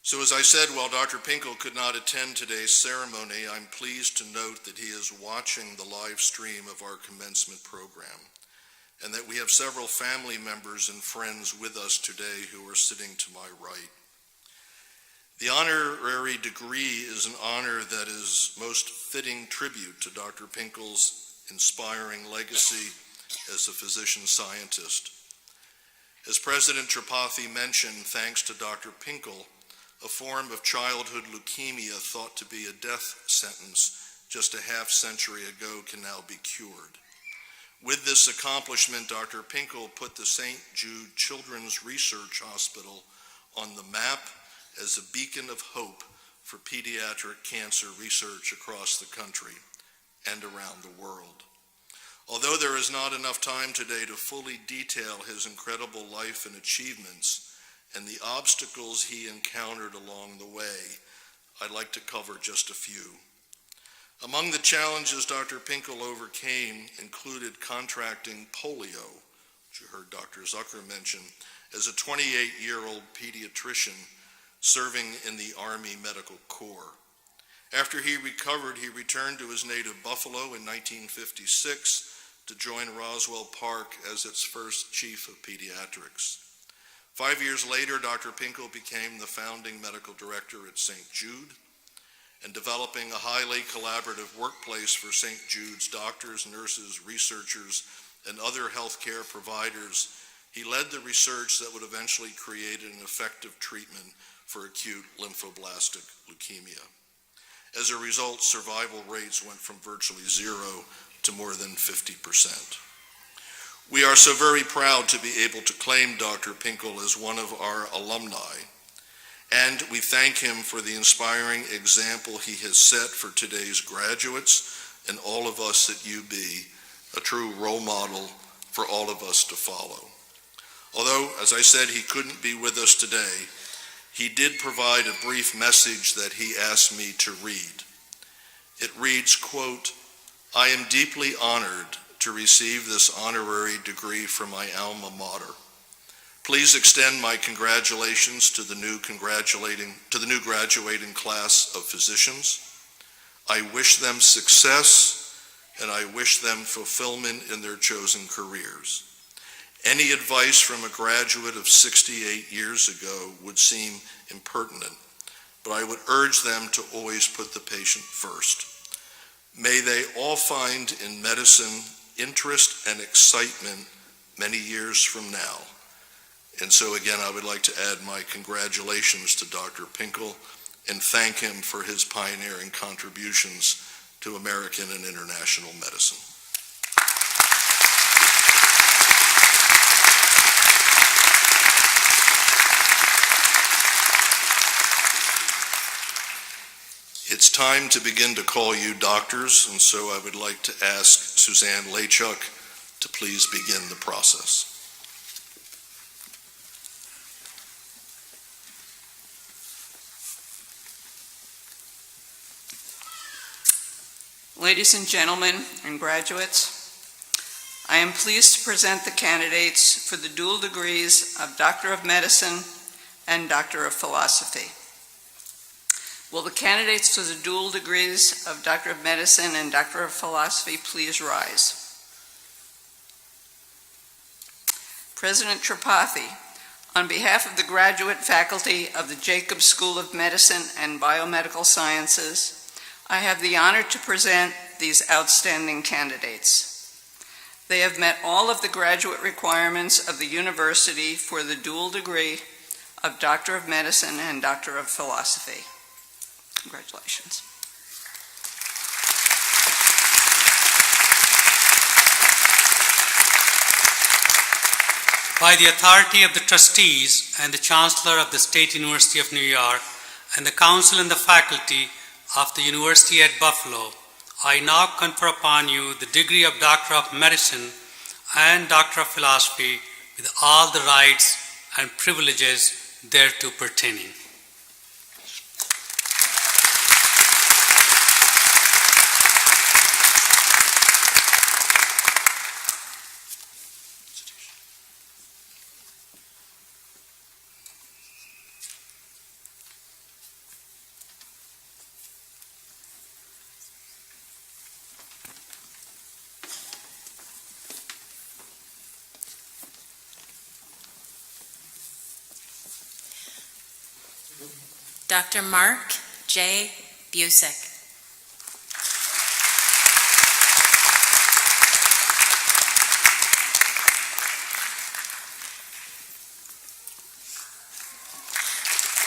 So as I said, while Dr. Pinkle could not attend today's ceremony, I'm pleased to note that he is watching the live stream of our commencement program, and that we have several family members and friends with us today who are sitting to my right. The honorary degree is an honor that is most fitting tribute to Dr. Pinkle's inspiring legacy as a physician scientist. As President Tripathi mentioned, thanks to Dr. Pinkle, a form of childhood leukemia thought to be a death sentence just a half century ago can now be cured. With this accomplishment, Dr. Pinkle put the St. Jude Children's Research Hospital on the map as a beacon of hope for pediatric cancer research across the country and around the world. Although there is not enough time today to fully detail his incredible life and achievements and the obstacles he encountered along the way, I'd like to cover just a few. Among the challenges Dr. Finkel overcame included contracting polio, which you heard Dr. Zucker mention, as a 28-year-old pediatrician serving in the Army Medical Corps. After he recovered, he returned to his native Buffalo in 1956 to join Roswell Park as its first chief of pediatrics. 5 years later, Dr. Finkel became the founding medical director at St. Jude, and developing a highly collaborative workplace for St. Jude's doctors, nurses, researchers, and other healthcare providers, he led the research that would eventually create an effective treatment for acute lymphoblastic leukemia. As a result, survival rates went from virtually zero to more than 50%. We are so very proud to be able to claim Dr. Finkel as one of our alumni, and we thank him for the inspiring example he has set for today's graduates and all of us at UB, a true role model for all of us to follow. Although, as I said, he couldn't be with us today, he did provide a brief message that he asked me to read. It reads, quote, "I am deeply honored to receive this honorary degree from my alma mater. Please extend my congratulations to the new graduating class of physicians. I wish them success, and I wish them fulfillment in their chosen careers. Any advice from a graduate of 68 years ago would seem impertinent, but I would urge them to always put the patient first. May they all find in medicine interest and excitement many years from now." And so again, I would like to add my congratulations to Dr. Finkel and thank him for his pioneering contributions to American and international medicine. It's time to begin to call you doctors, and so I would like to ask Suzanne Lachuk to please begin the process. Ladies and gentlemen and graduates, I am pleased to present the candidates for the dual degrees of Doctor of Medicine and Doctor of Philosophy. Will the candidates for the dual degrees of Doctor of Medicine and Doctor of Philosophy please rise? President Tripathi, on behalf of the graduate faculty of the Jacobs School of Medicine and Biomedical Sciences, I have the honor to present these outstanding candidates. They have met all of the graduate requirements of the university for the dual degree of Doctor of Medicine and Doctor of Philosophy. Congratulations. By the authority of the trustees and the Chancellor of the State University of New York and the Council and the faculty of the University at Buffalo, I now confer upon you the degree of Doctor of Medicine and Doctor of Philosophy with all the rights and privileges thereto pertaining. Dr. Mark J. Busick.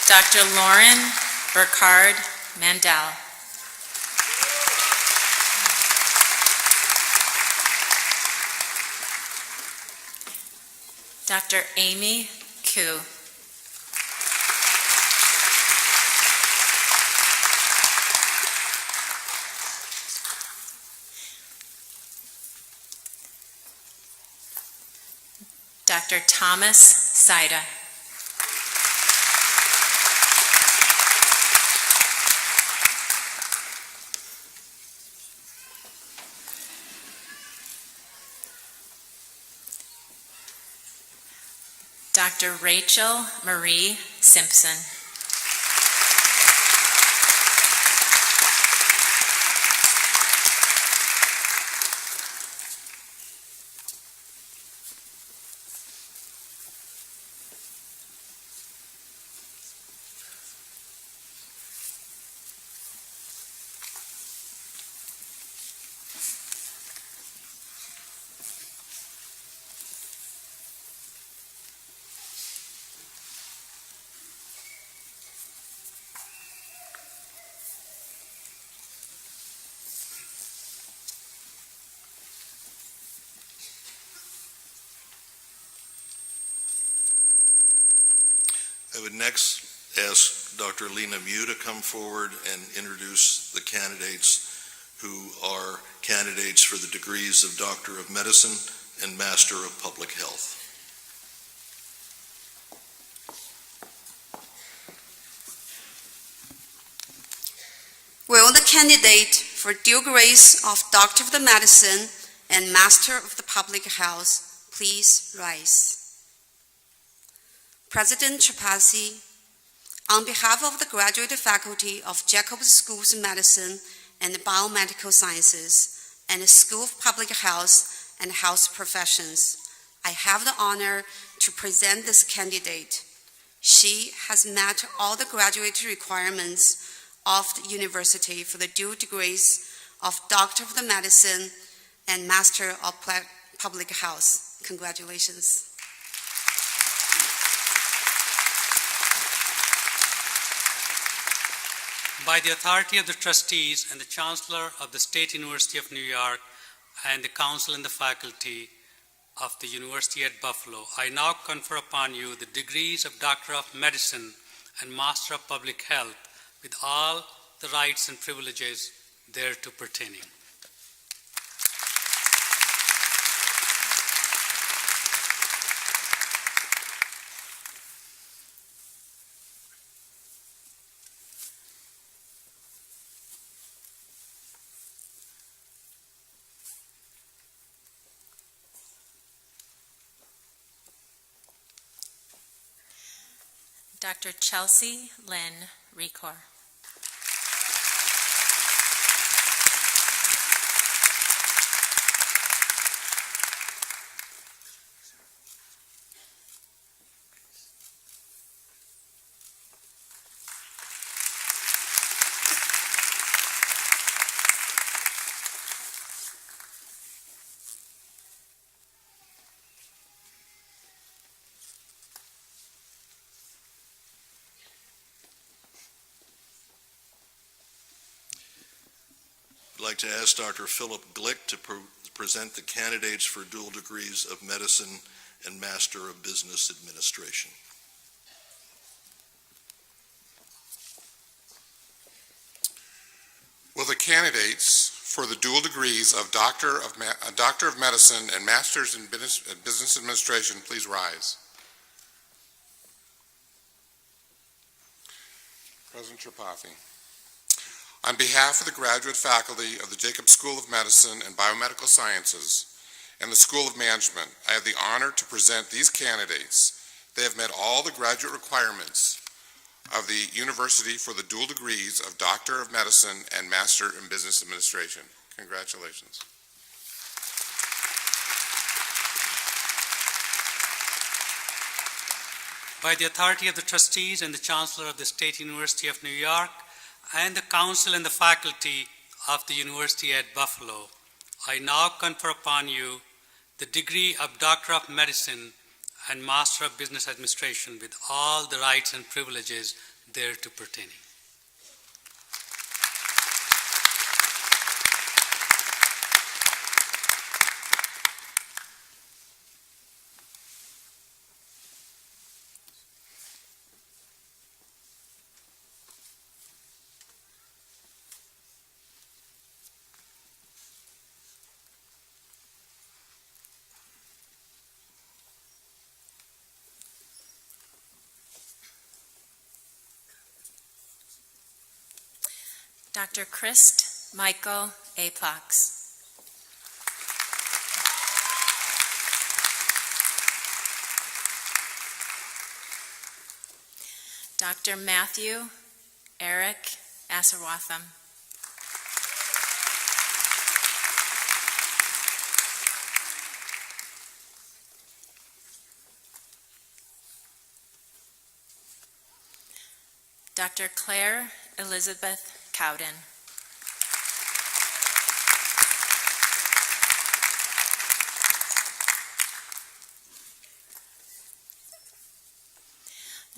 Dr. Lauren Burkhard Mandel. Dr. Amy Koo. Dr. Thomas Saida. Dr. Rachel Marie Simpson. I would next ask Dr. Lena Mew to come forward and introduce the candidates who are candidates for the degrees of Doctor of Medicine and Master of Public Health. Will the candidate for degrees of Doctor of the Medicine and Master of the Public Health please rise? President Tripathi, on behalf of the graduate faculty of Jacobs Schools of Medicine and Biomedical Sciences and the School of Public Health and Health Professions, I have the honor to present this candidate. She has met all the graduate requirements of the university for the dual degrees of Doctor of the Medicine and Master of Public Health. Congratulations. By the authority of the trustees and the Chancellor of the State University of New York and the Council and the faculty of the University at Buffalo, I now confer upon you the degrees of Doctor of Medicine and Master of Public Health with all the rights and privileges thereto pertaining. Dr. Chelsea Lynn Recor. I'd like to ask Dr. Philip Glick to present the candidates for dual degrees of medicine and Master of Business Administration. Will the candidates for the dual degrees of Doctor of Medicine and Masters in Business Administration please rise? President Tripathi. On behalf of the graduate faculty of the Jacobs School of Medicine and Biomedical Sciences and the School of Management, I have the honor to present these candidates. They have met all the graduate requirements of the university for the dual degrees of Doctor of Medicine and Master in Business Administration. Congratulations. By the authority of the trustees and the Chancellor of the State University of New York and the Council and the faculty of the University at Buffalo, I now confer upon you the degree of Doctor of Medicine and Master of Business Administration with all the rights and privileges thereto pertaining. Dr. Christ Michael Aplax. Dr. Matthew Eric Asarwatham. Dr. Claire Elizabeth Cowden.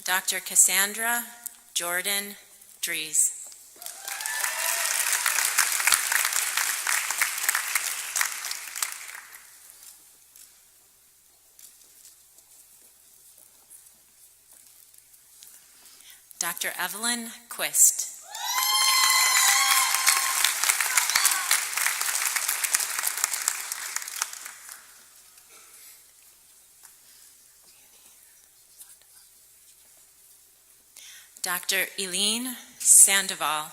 Dr. Cassandra Jordan Dries. Dr. Evelyn Quist. Dr. Eileen Sandoval.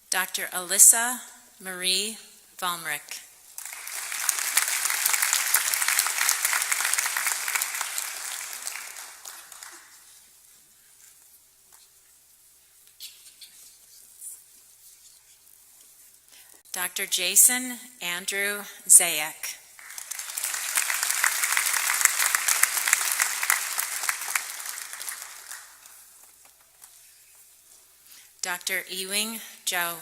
Dr. Alyssa Marie Valmrick. Dr. Jason Andrew Zayek. Dr. Ewing Joe.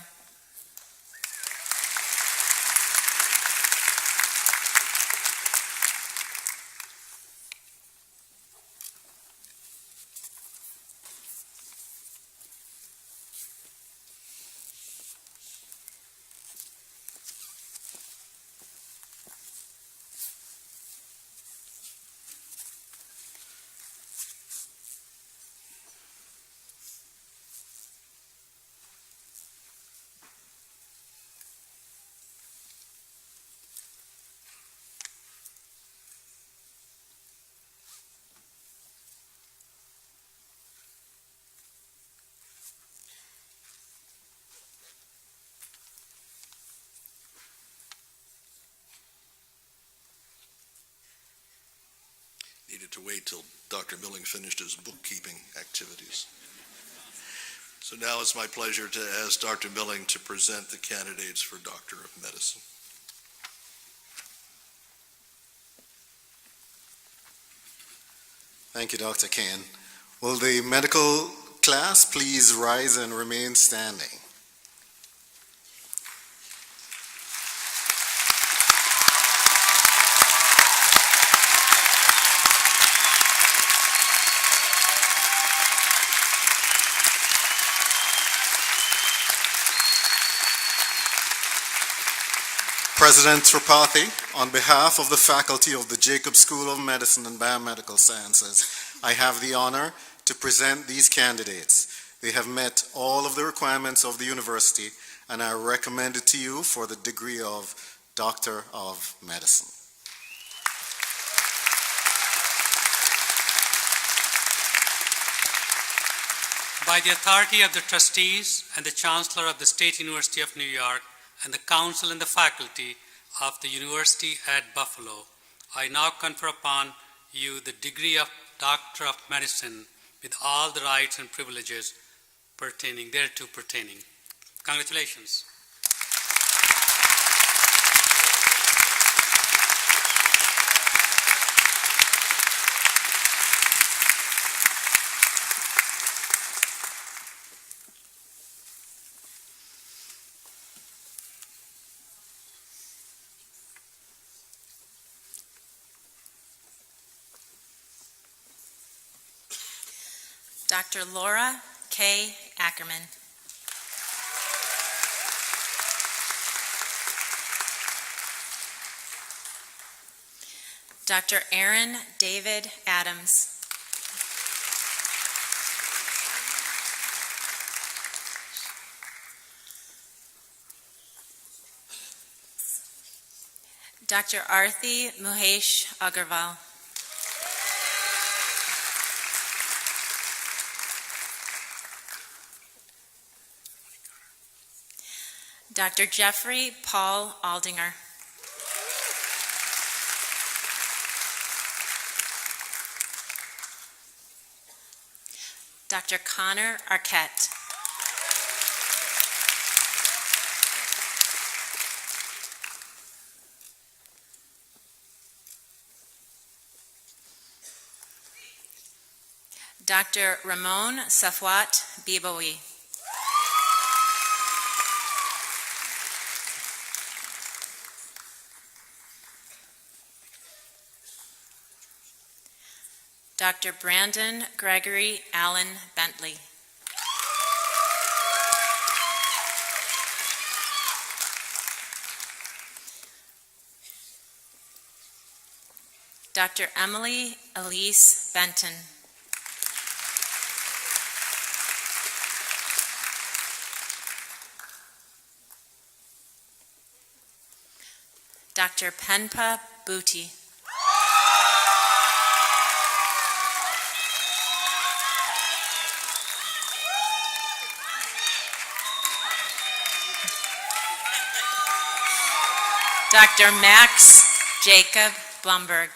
Needed to wait till Dr. Milling finished his bookkeeping activities. So now it's my pleasure to ask Dr. Milling to present the candidates for Doctor of Medicine. Thank you, Dr. Kane. Will the medical class please rise and remain standing? President Tripathi, on behalf of the faculty of the Jacob School of Medicine and Biomedical Sciences, I have the honor to present these candidates. They have met all of the requirements of the university and are recommended to you for the degree of Doctor of Medicine. By the authority of the trustees and the Chancellor of the State University of New York, and the council and the faculty of the University at Buffalo, I now confer upon you the degree of Doctor of Medicine with all the rights and privileges pertaining thereto. Congratulations. Dr. Laura K. Ackerman. Dr. Aaron David Adams. Dr. Arthi Muhesh Agarwal. Dr. Jeffrey Paul Aldinger. Dr. Connor Arquette. Dr. Ramon Safwat Biboui. Dr. Brandon Gregory Allen Bentley. Dr. Emily Elise Benton. Dr. Penpa Booty. Dr. Max Jacob Blumberg.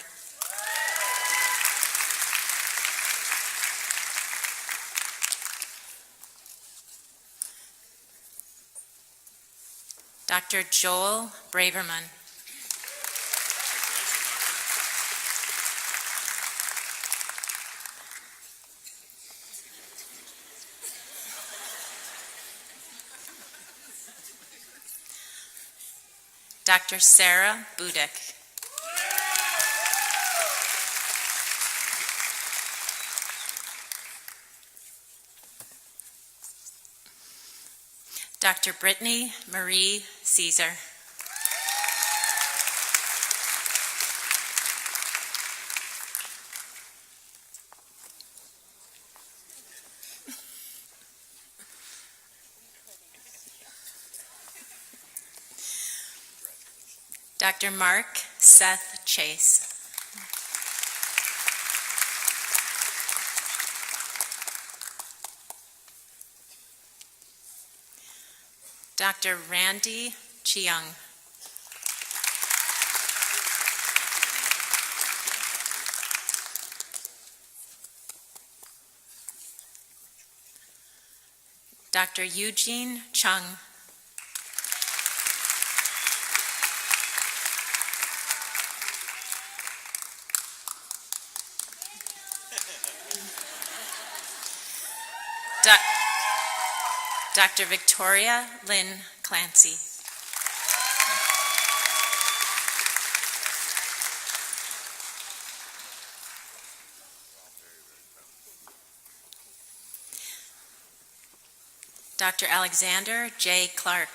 Dr. Joel Braverman. Dr. Sarah Budick. Dr. Brittany Marie Caesar. Dr. Mark Seth Chase. Dr. Randy Chiang. Dr. Eugene Chung. Dr. Victoria Lynn Clancy. Dr. Alexander J. Clark.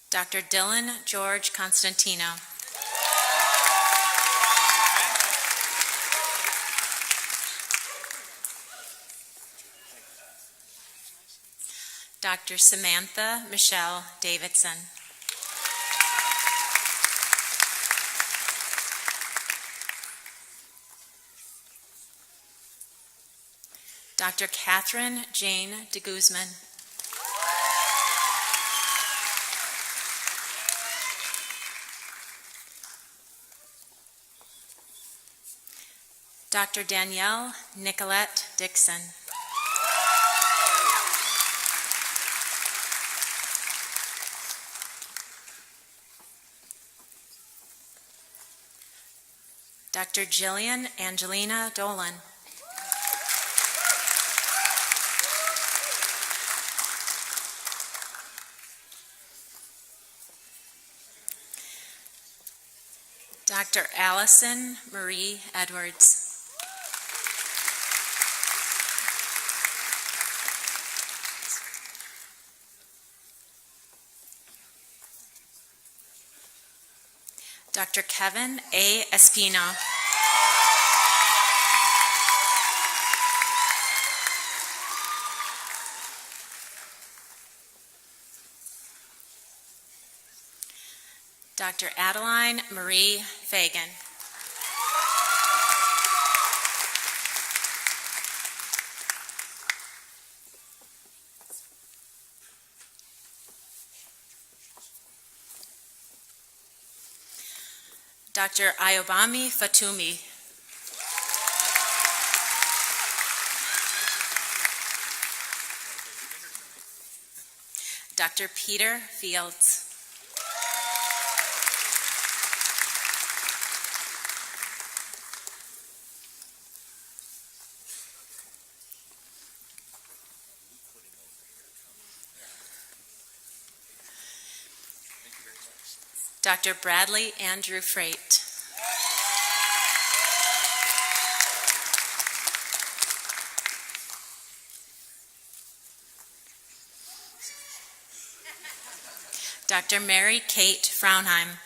Dr. Dylan George Constantino. Dr. Samantha Michelle Davidson. Dr. Catherine Jane de Guzman. Dr. Danielle Nicolette Dixon. Dr. Jillian Angelina Dolan. Dr. Allison Marie Edwards. Dr. Kevin A. Espino. Dr. Adeline Marie Fagan. Dr. Ayobami Fatumi. Dr. Peter Fields. Dr. Bradley Andrew Freight. Dr. Mary Kate Fraunheim.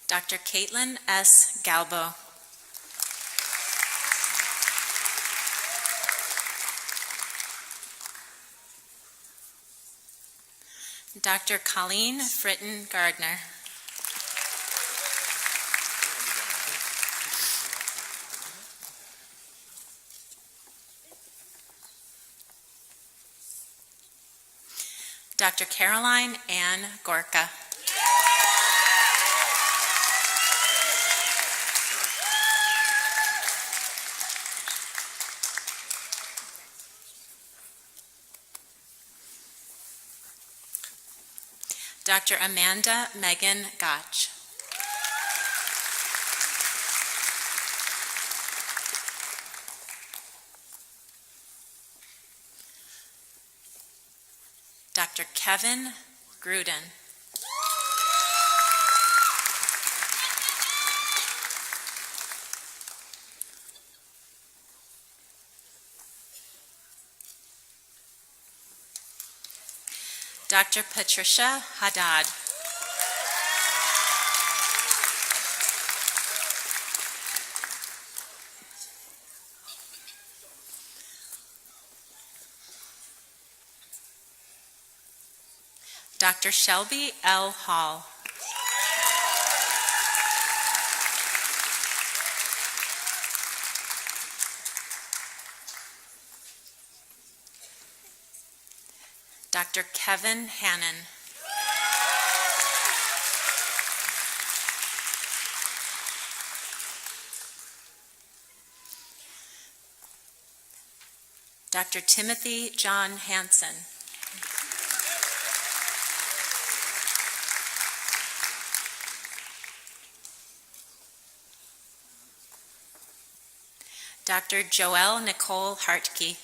Dr. Caitlin S. Galbo. Dr. Colleen Fritton Gardner. Dr. Caroline Ann Gorka. Dr. Amanda Megan Gotch. Dr. Kevin Gruden. Dr. Patricia Haddad. Dr. Shelby L. Hall. Dr. Kevin Hannon. Dr. Timothy John Hansen. Dr. Joelle Nicole Hartke.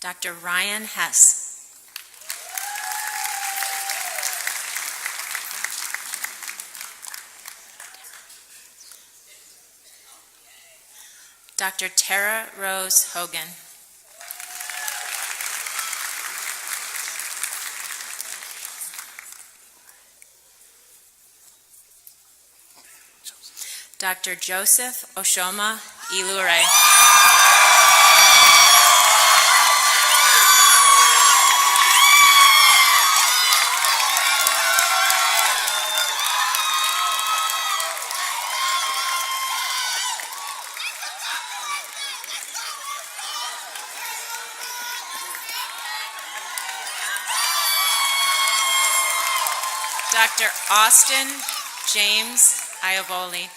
Dr. Ryan Hess. Dr. Tara Rose Hogan. Dr. Joseph Oshoma Ilure. Dr. Austin James Iovoli.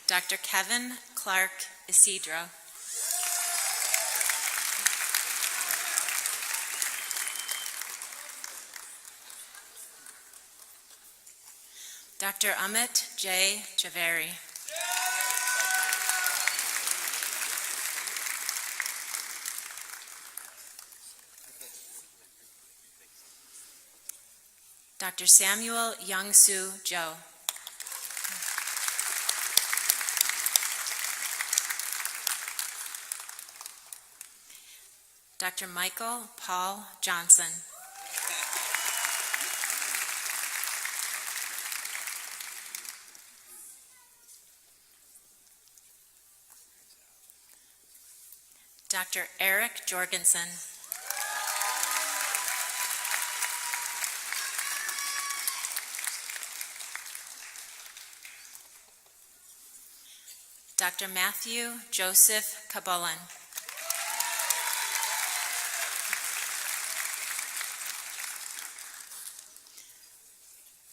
Dr. Kevin Clark Isidro. Dr. Amit J. Javeri. Dr. Samuel Young-Soo Jo. Dr. Michael Paul Johnson. Dr. Eric Jorgensen. Dr. Matthew Joseph Cabolan.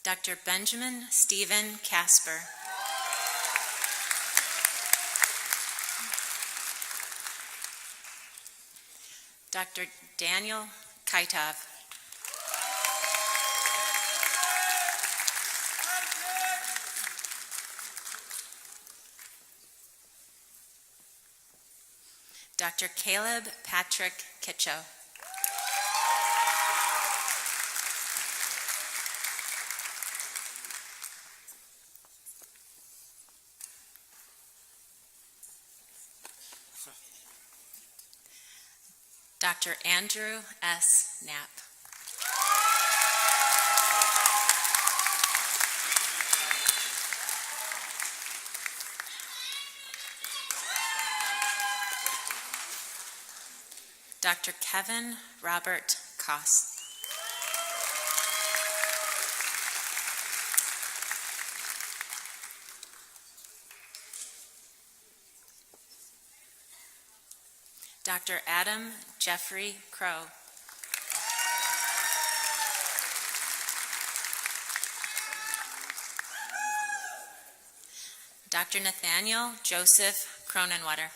Dr. Benjamin Stephen Casper. Dr. Daniel Kaitov. Dr. Caleb Patrick Kitcho. Dr. Andrew S. Knapp. Dr. Kevin Robert Koss. Dr. Adam Jeffrey Crow. Dr. Nathaniel Joseph Cronenwater.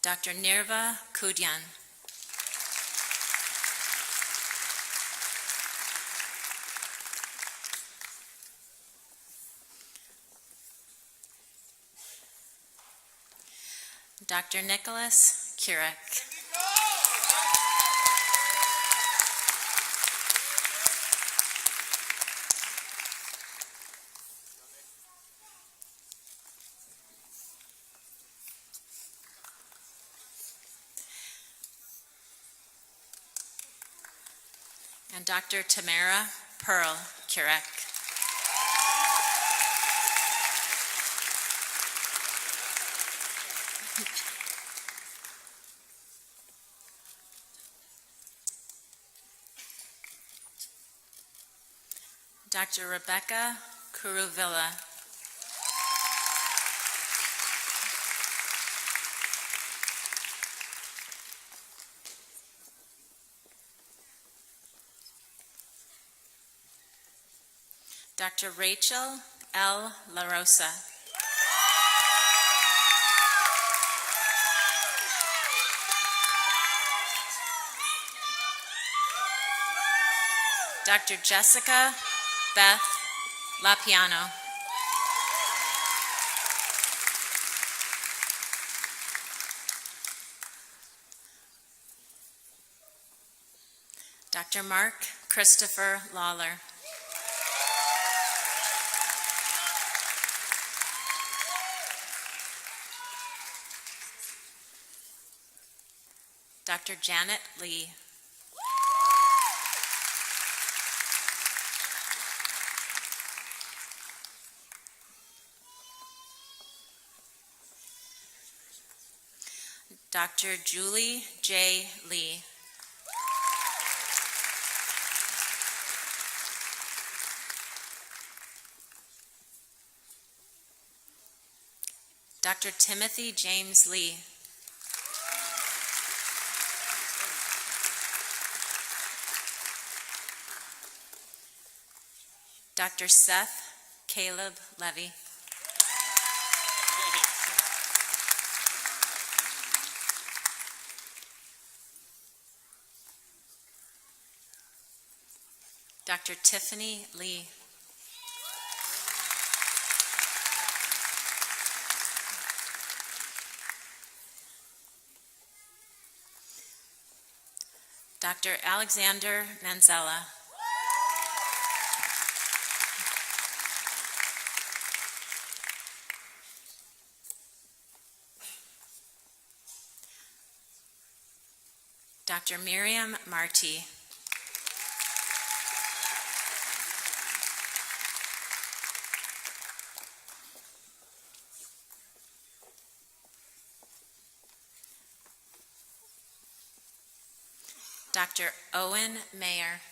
Dr. Nirva Kudyan. Dr. Nicholas Kurek. And Dr. Tamara Pearl Kurek. Dr. Rebecca Kuruvilla. Dr. Rachel L. La Rosa. Dr. Jessica Beth Lapiano. Dr. Mark Christopher Lawler. Dr. Janet Lee. Dr. Julie J. Lee. Dr. Timothy James Lee. Dr. Seth Caleb Levy. Dr. Tiffany Lee. Dr. Alexander Manzella. Dr. Miriam Marty. Dr. Owen Mayer.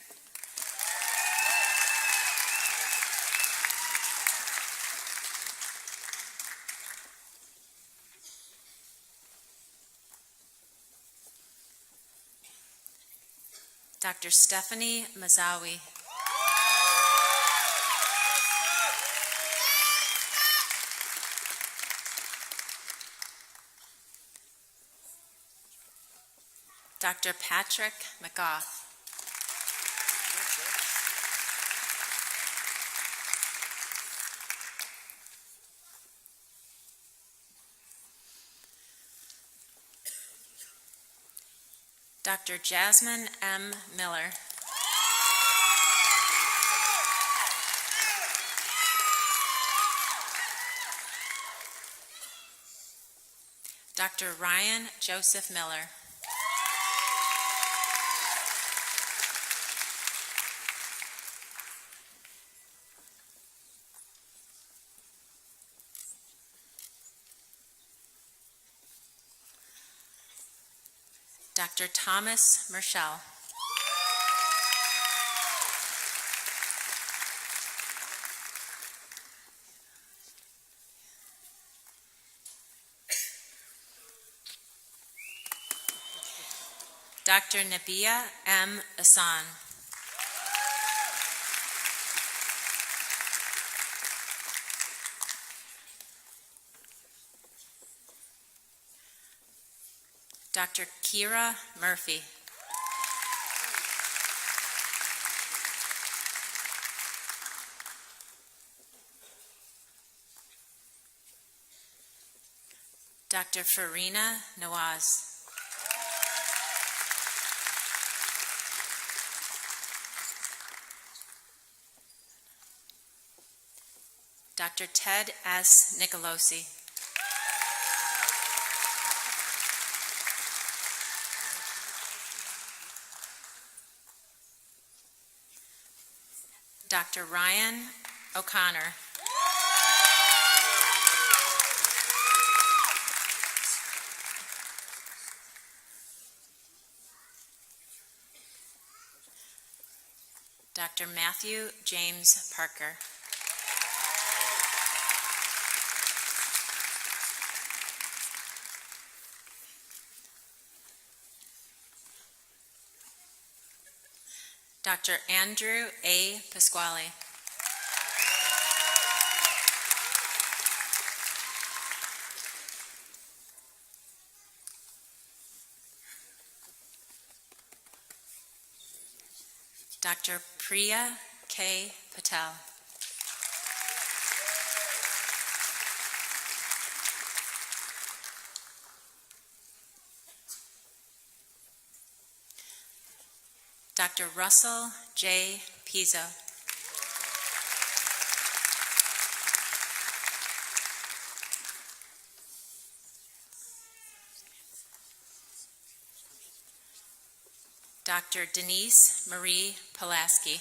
Dr. Stephanie Mazawi. Dr. Patrick McGough. Dr. Jasmine M. Miller. Dr. Ryan Joseph Miller. Dr. Thomas Merschel. Dr. Nabia M. Hassan. Dr. Kira Murphy. Dr. Farina Nawaz. Dr. Ted S. Nicolosi. Dr. Ryan O'Connor. Dr. Matthew James Parker. Dr. Andrew A. Pasquale. Dr. Priya K. Patel. Dr. Russell J. Pizzo. Dr. Denise Marie Pulaski.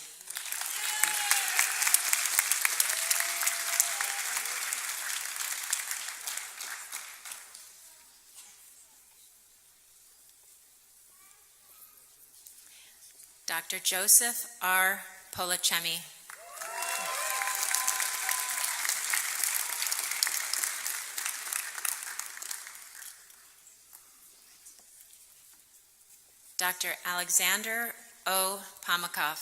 Dr. Joseph R. Polachemi. Dr. Alexander O. Pamakov.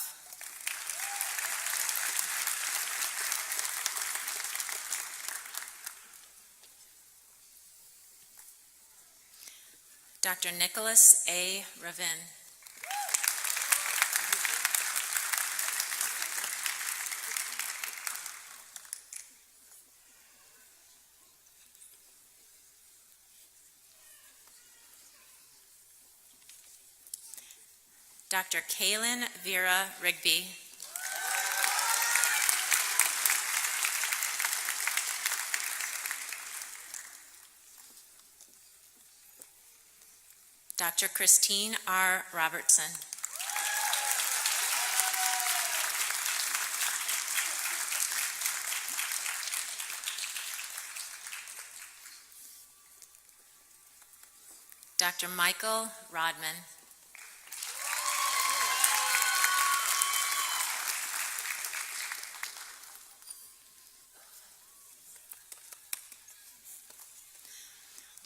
Dr. Nicholas A. Ravin. Dr. Kaylin Vera Rigby. Dr. Christine R. Robertson. Dr. Michael Rodman.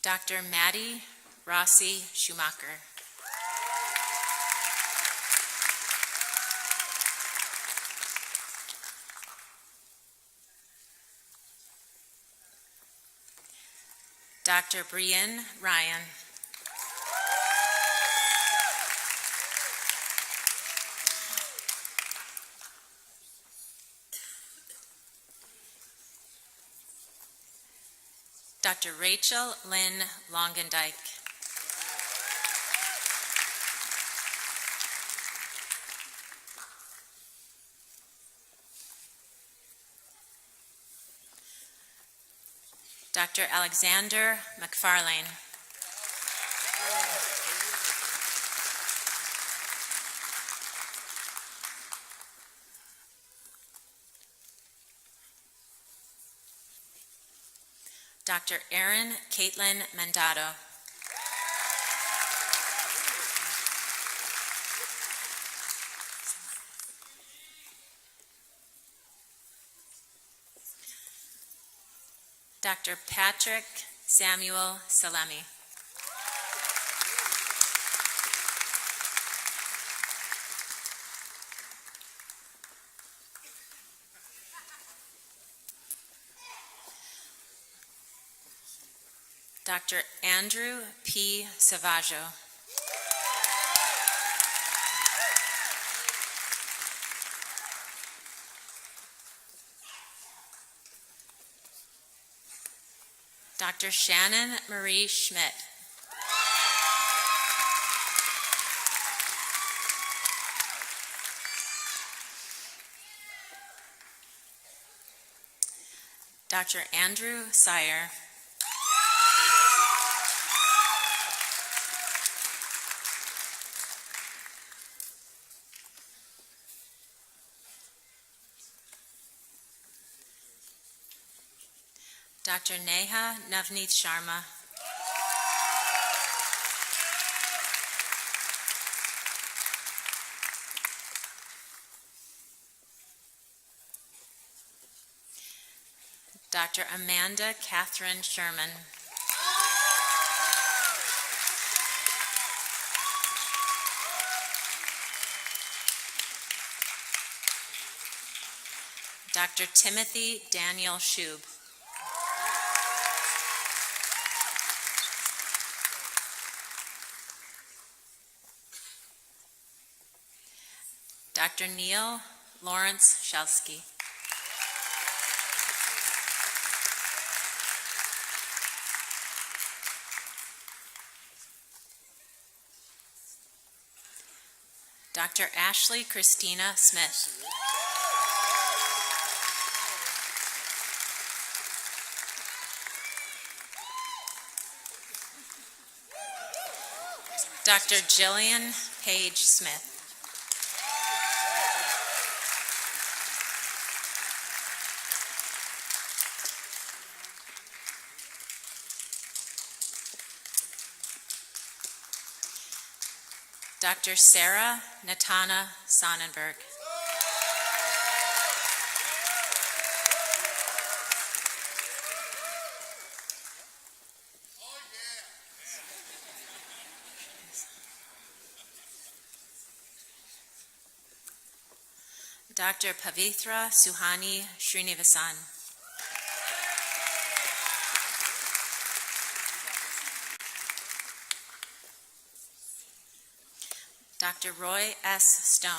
Dr. Maddie Rossi Schumacher. Dr. Brian Ryan. Dr. Rachel Lynn Longendijk. Dr. Alexander McFarlane. Dr. Erin Caitlin Mandato. Dr. Patrick Samuel Salemi. Dr. Andrew P. Savaggio. Dr. Shannon Marie Schmidt. Dr. Andrew Sire. Dr. Neha Navneet Sharma. Dr. Amanda Catherine Sherman. Dr. Timothy Daniel Shube. Dr. Neil Lawrence Shelsky. Dr. Ashley Christina Smith. Dr. Jillian Page Smith. Dr. Sarah Natana Sonnenberg. Dr. Pavitra Suhani Srinivasan. Dr. Roy S. Stone.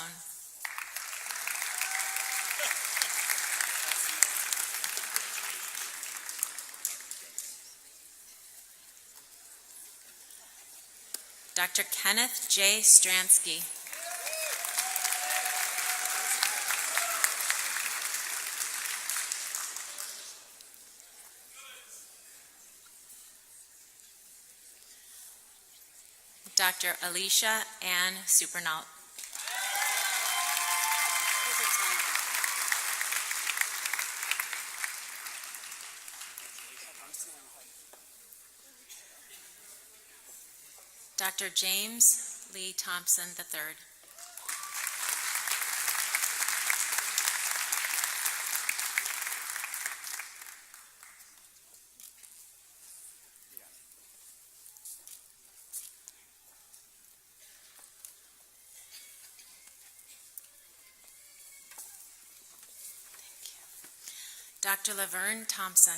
Dr. Kenneth J. Stransky. Dr. Alicia Ann Supernault. Dr. James Lee Thompson III. Dr. Laverne Thompson.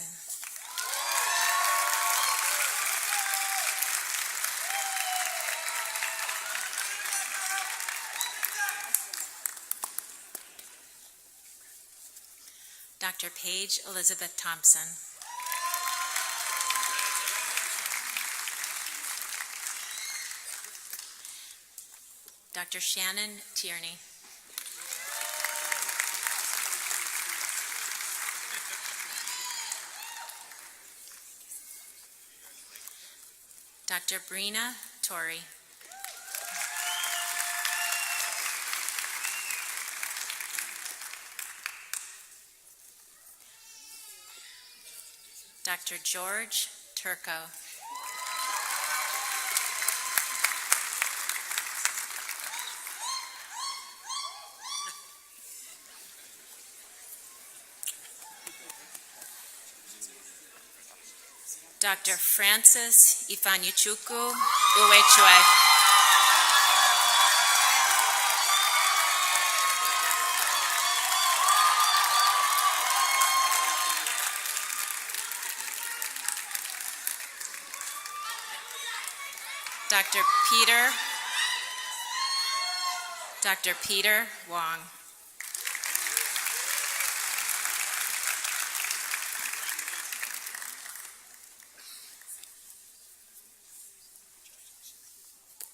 Dr. Paige Elizabeth Thompson. Dr. Shannon Tierney. Dr. Brina Torrey. Dr. George Turco. Dr. Francis Ifanyuchukwu Uwechwe. Dr. Peter Wong.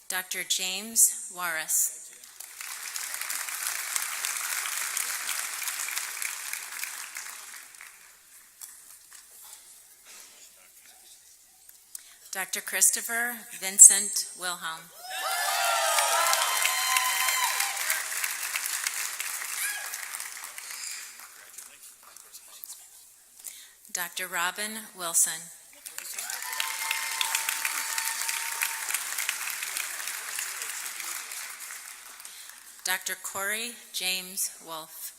Dr. James Warris. Dr. Christopher Vincent Wilhelm. Dr. Robin Wilson. Dr. Corey James Wolf.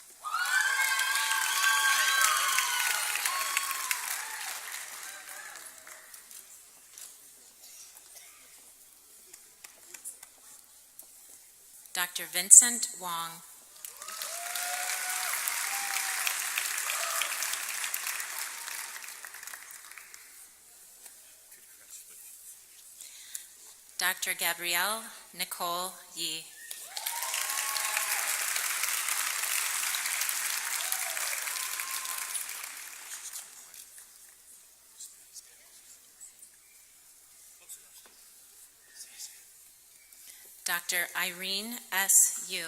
Dr. Vincent Wong. Dr. Gabrielle Nicole Yee. Dr. Irene S. Yu.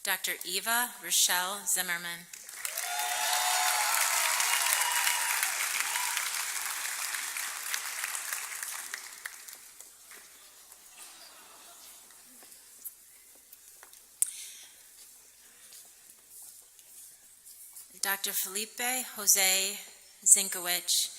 Dr. Eva Rochelle Zimmerman. Dr. Felipe Jose Zinkowicz.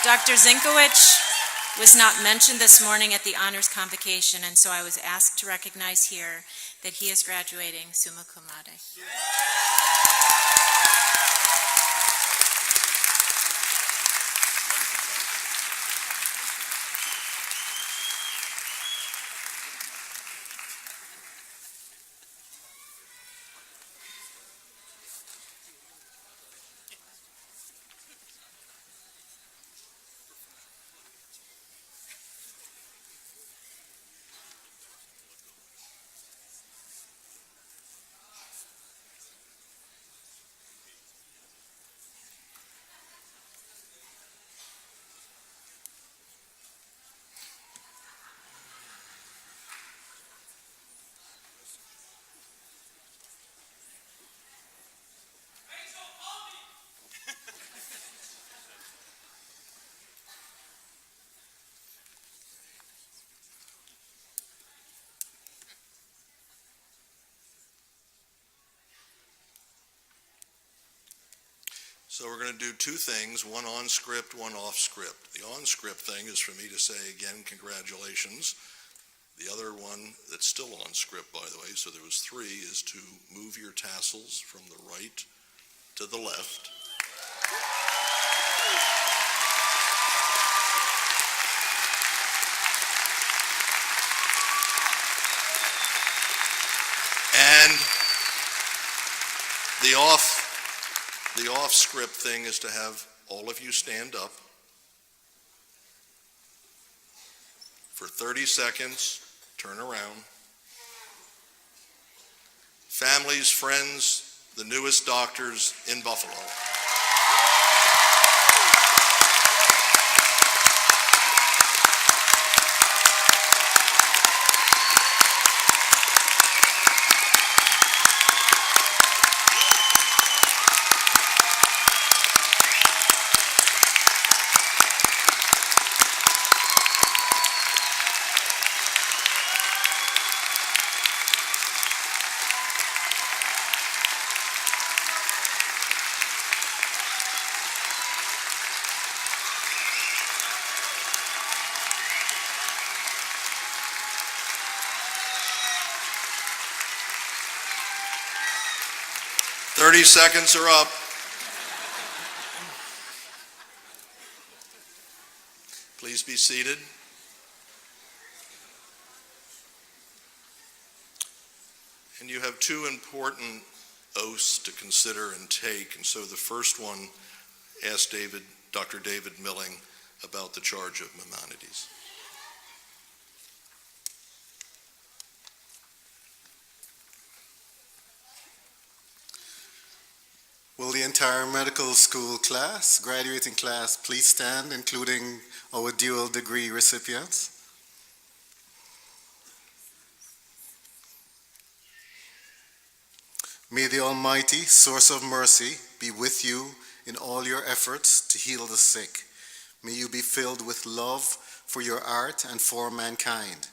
Dr. Zinkowicz was not mentioned this morning at the honors convocation, and so I was asked to recognize here that he is graduating summa cum laude. So we're going to do two things, one on script, one off script. The on script thing is for me to say again, congratulations. The other one that's still on script, by the way, so there was three, is to move your tassels from the right to the left. And the off-script thing is to have all of you stand up for 30 seconds, turn around. Families, friends, the newest doctors in Buffalo. Thirty seconds are up. Please be seated. And you have two important oaths to consider and take. And so the first one asked Dr. David Milling about the charge of Maimonides. Will the entire medical school class, graduating class, please stand, including our dual degree recipients? May the Almighty, source of mercy, be with you in all your efforts to heal the sick. May you be filled with love for your art and for mankind.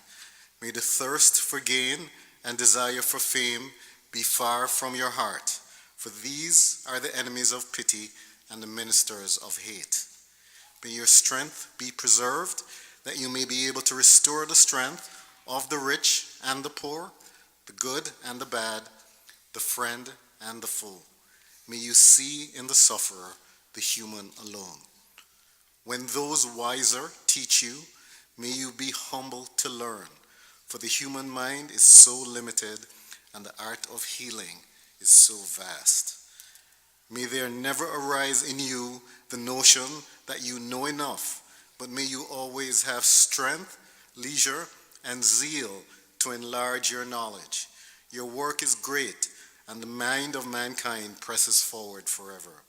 May the thirst for gain and desire for fame be far from your heart. For these are the enemies of pity and the ministers of hate. May your strength be preserved, that you may be able to restore the strength of the rich and the poor, the good and the bad, the friend and the foe. May you see in the sufferer the human alone. When those wiser teach you, may you be humble to learn, for the human mind is so limited and the art of healing is so vast. May there never arise in you the notion that you know enough, but may you always have strength, leisure, and zeal to enlarge your knowledge. Your work is great, and the mind of mankind presses forward forever.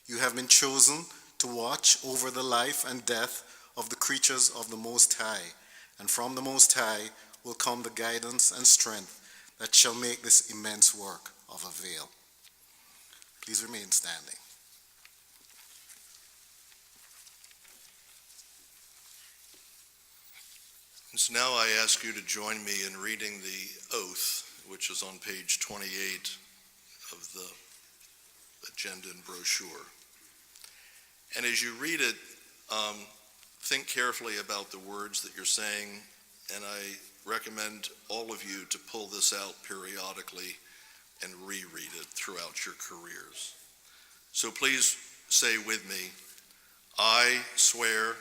You have been chosen to watch over the life and death of the creatures of the Most High, and from the Most High will come the guidance and strength that shall make this immense work of avail. Please remain standing. And so now I ask you to join me in reading the oath, which is on page 28 of the agenda and brochure. And as you read it, think carefully about the words that you're saying, and I recommend all of you to pull this out periodically and reread it throughout your careers. So please say with me, I swear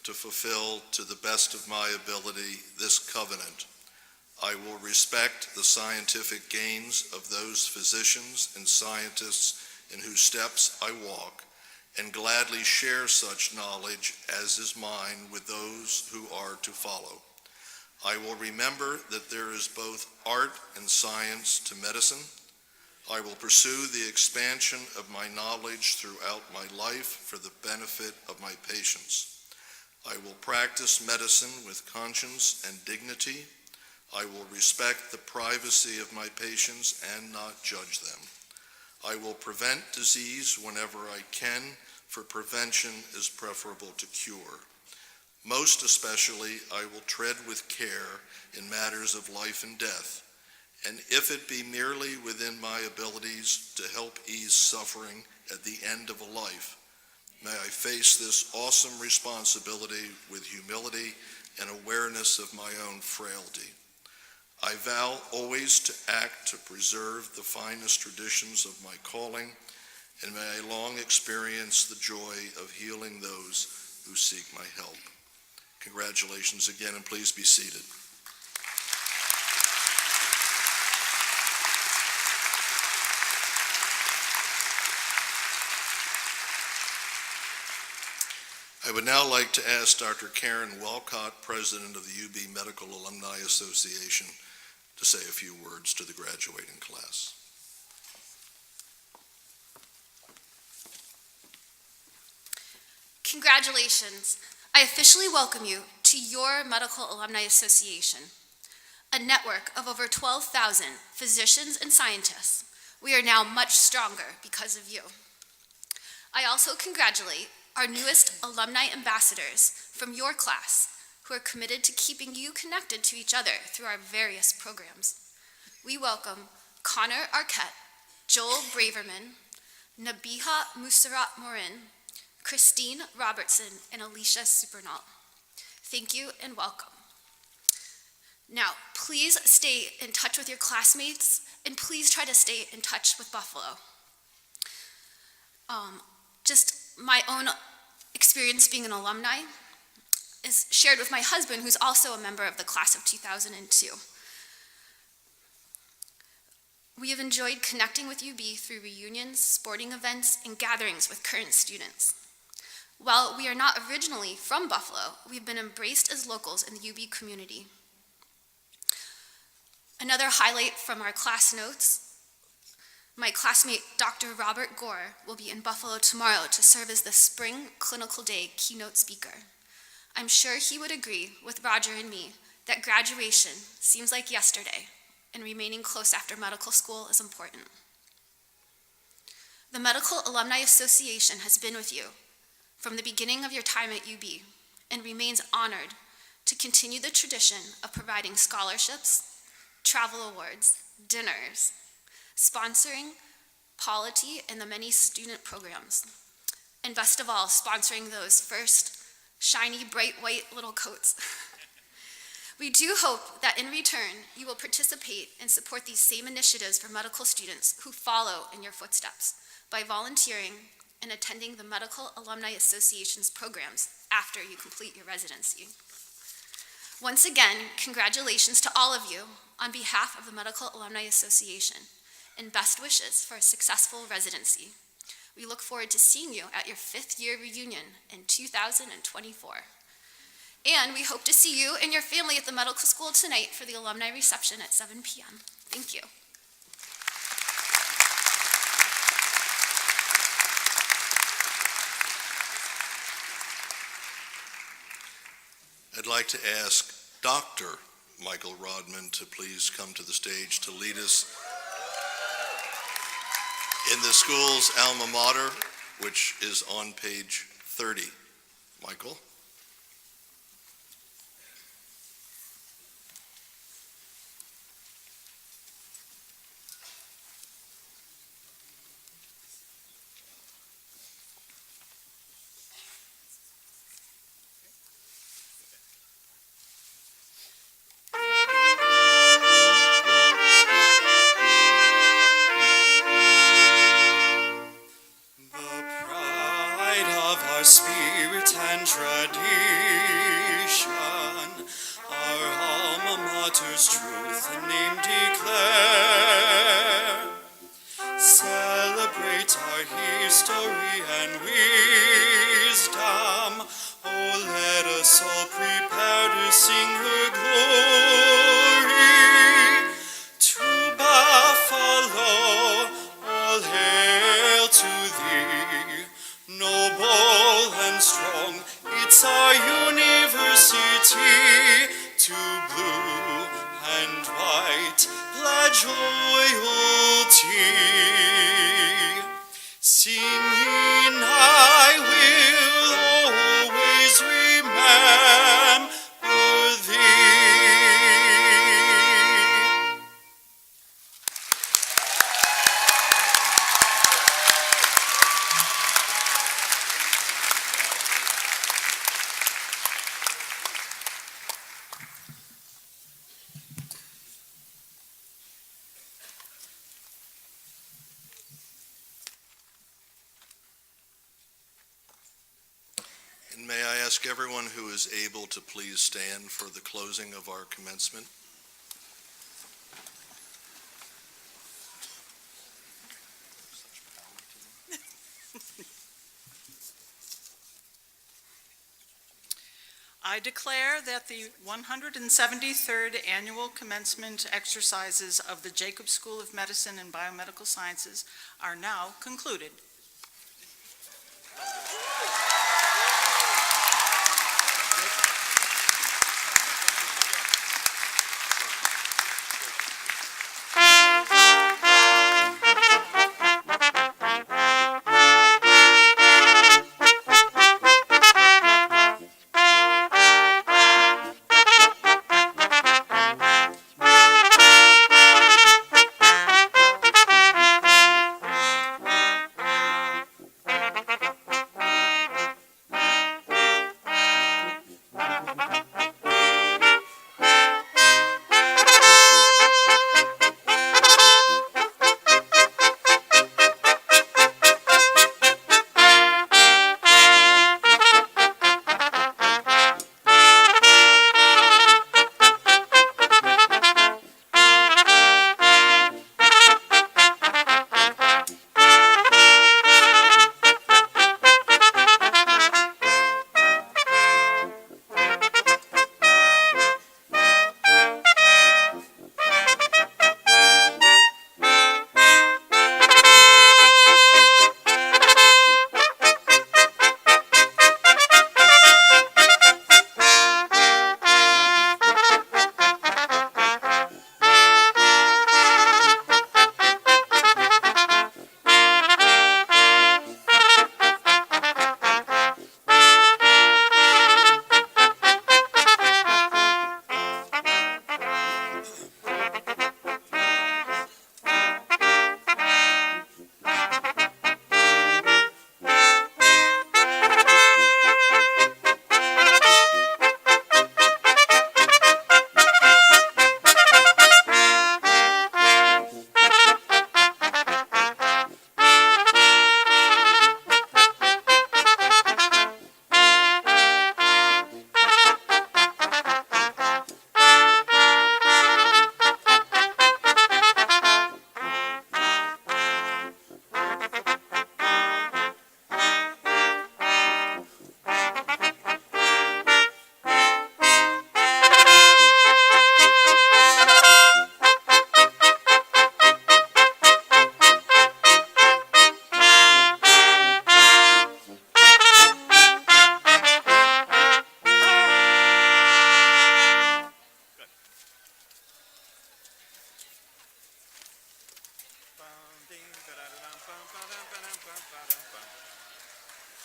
to fulfill to the best of my ability this covenant. I will respect the scientific gains of those physicians and scientists in whose steps I walk, and gladly share such knowledge as is mine with those who are to follow. I will remember that there is both art and science to medicine. I will pursue the expansion of my knowledge throughout my life for the benefit of my patients. I will practice medicine with conscience and dignity. I will respect the privacy of my patients and not judge them. I will prevent disease whenever I can, for prevention is preferable to cure. Most especially, I will tread with care in matters of life and death, and if it be merely within my abilities to help ease suffering at the end of a life, may I face this awesome responsibility with humility and awareness of my own frailty. I vow always to act to preserve the finest traditions of my calling and may I long experience the joy of healing those who seek my help. Congratulations again, and please be seated. I would now like to ask Dr. Karen Walcott, President of the UB Medical Alumni Association, to say a few words to the graduating class. Congratulations. I officially welcome you to your Medical Alumni Association, a network of over 12,000 physicians and scientists. We are now much stronger because of you. I also congratulate our newest Alumni Ambassadors from your class who are committed to keeping you connected to each other through our various programs. We welcome Connor Arquette, Joel Braverman, Nabiha Musarat Morin, Christine Robertson, and Alicia Supernault. Thank you and welcome. Now, please stay in touch with your classmates, and please try to stay in touch with Buffalo. Just my own experience being an alumni is shared with my husband, who's also a member of the class of 2002. We have enjoyed connecting with UB through reunions, sporting events, and gatherings with current students. While we are not originally from Buffalo, we've been embraced as locals in the UB community. Another highlight from our class notes: my classmate, Dr. Robert Gore, will be in Buffalo tomorrow to serve as the Spring Clinical Day keynote speaker. I'm sure he would agree with Roger and me that graduation seems like yesterday, and remaining close after medical school is important. The Medical Alumni Association has been with you from the beginning of your time at UB and remains honored to continue the tradition of providing scholarships, travel awards, dinners, sponsoring polity and the many student programs, and best of all, sponsoring those first shiny, bright white little coats. We do hope that in return, you will participate and support these same initiatives for medical students who follow in your footsteps by volunteering and attending the Medical Alumni Association's programs after you complete your residency. Once again, congratulations to all of you on behalf of the Medical Alumni Association, and best wishes for a successful residency. We look forward to seeing you at your 5th year reunion in 2024. And we hope to see you and your family at the medical school tonight for the alumni reception at 7 p.m. Thank you. I'd like to ask Dr. Michael Rodman to please come to the stage to lead us in the school's alma mater, which is on page 30. Michael? Spirit and tradition, our alma mater's truth and name declare. Celebrate our history and wisdom. Oh, let us all prepare to sing her glory. To Buffalo, all hail to thee, noble and strong, it's our university. To blue and white pledge loyalty. Sing in everyone who is able to please stand for the closing of our commencement. I declare that the 173rd Annual Commencement Exercises of the Jacobs School of Medicine and Biomedical Sciences are now concluded.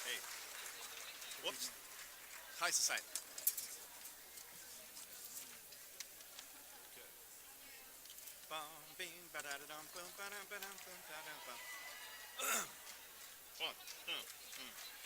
Hey, whoops. High society. One, two, three.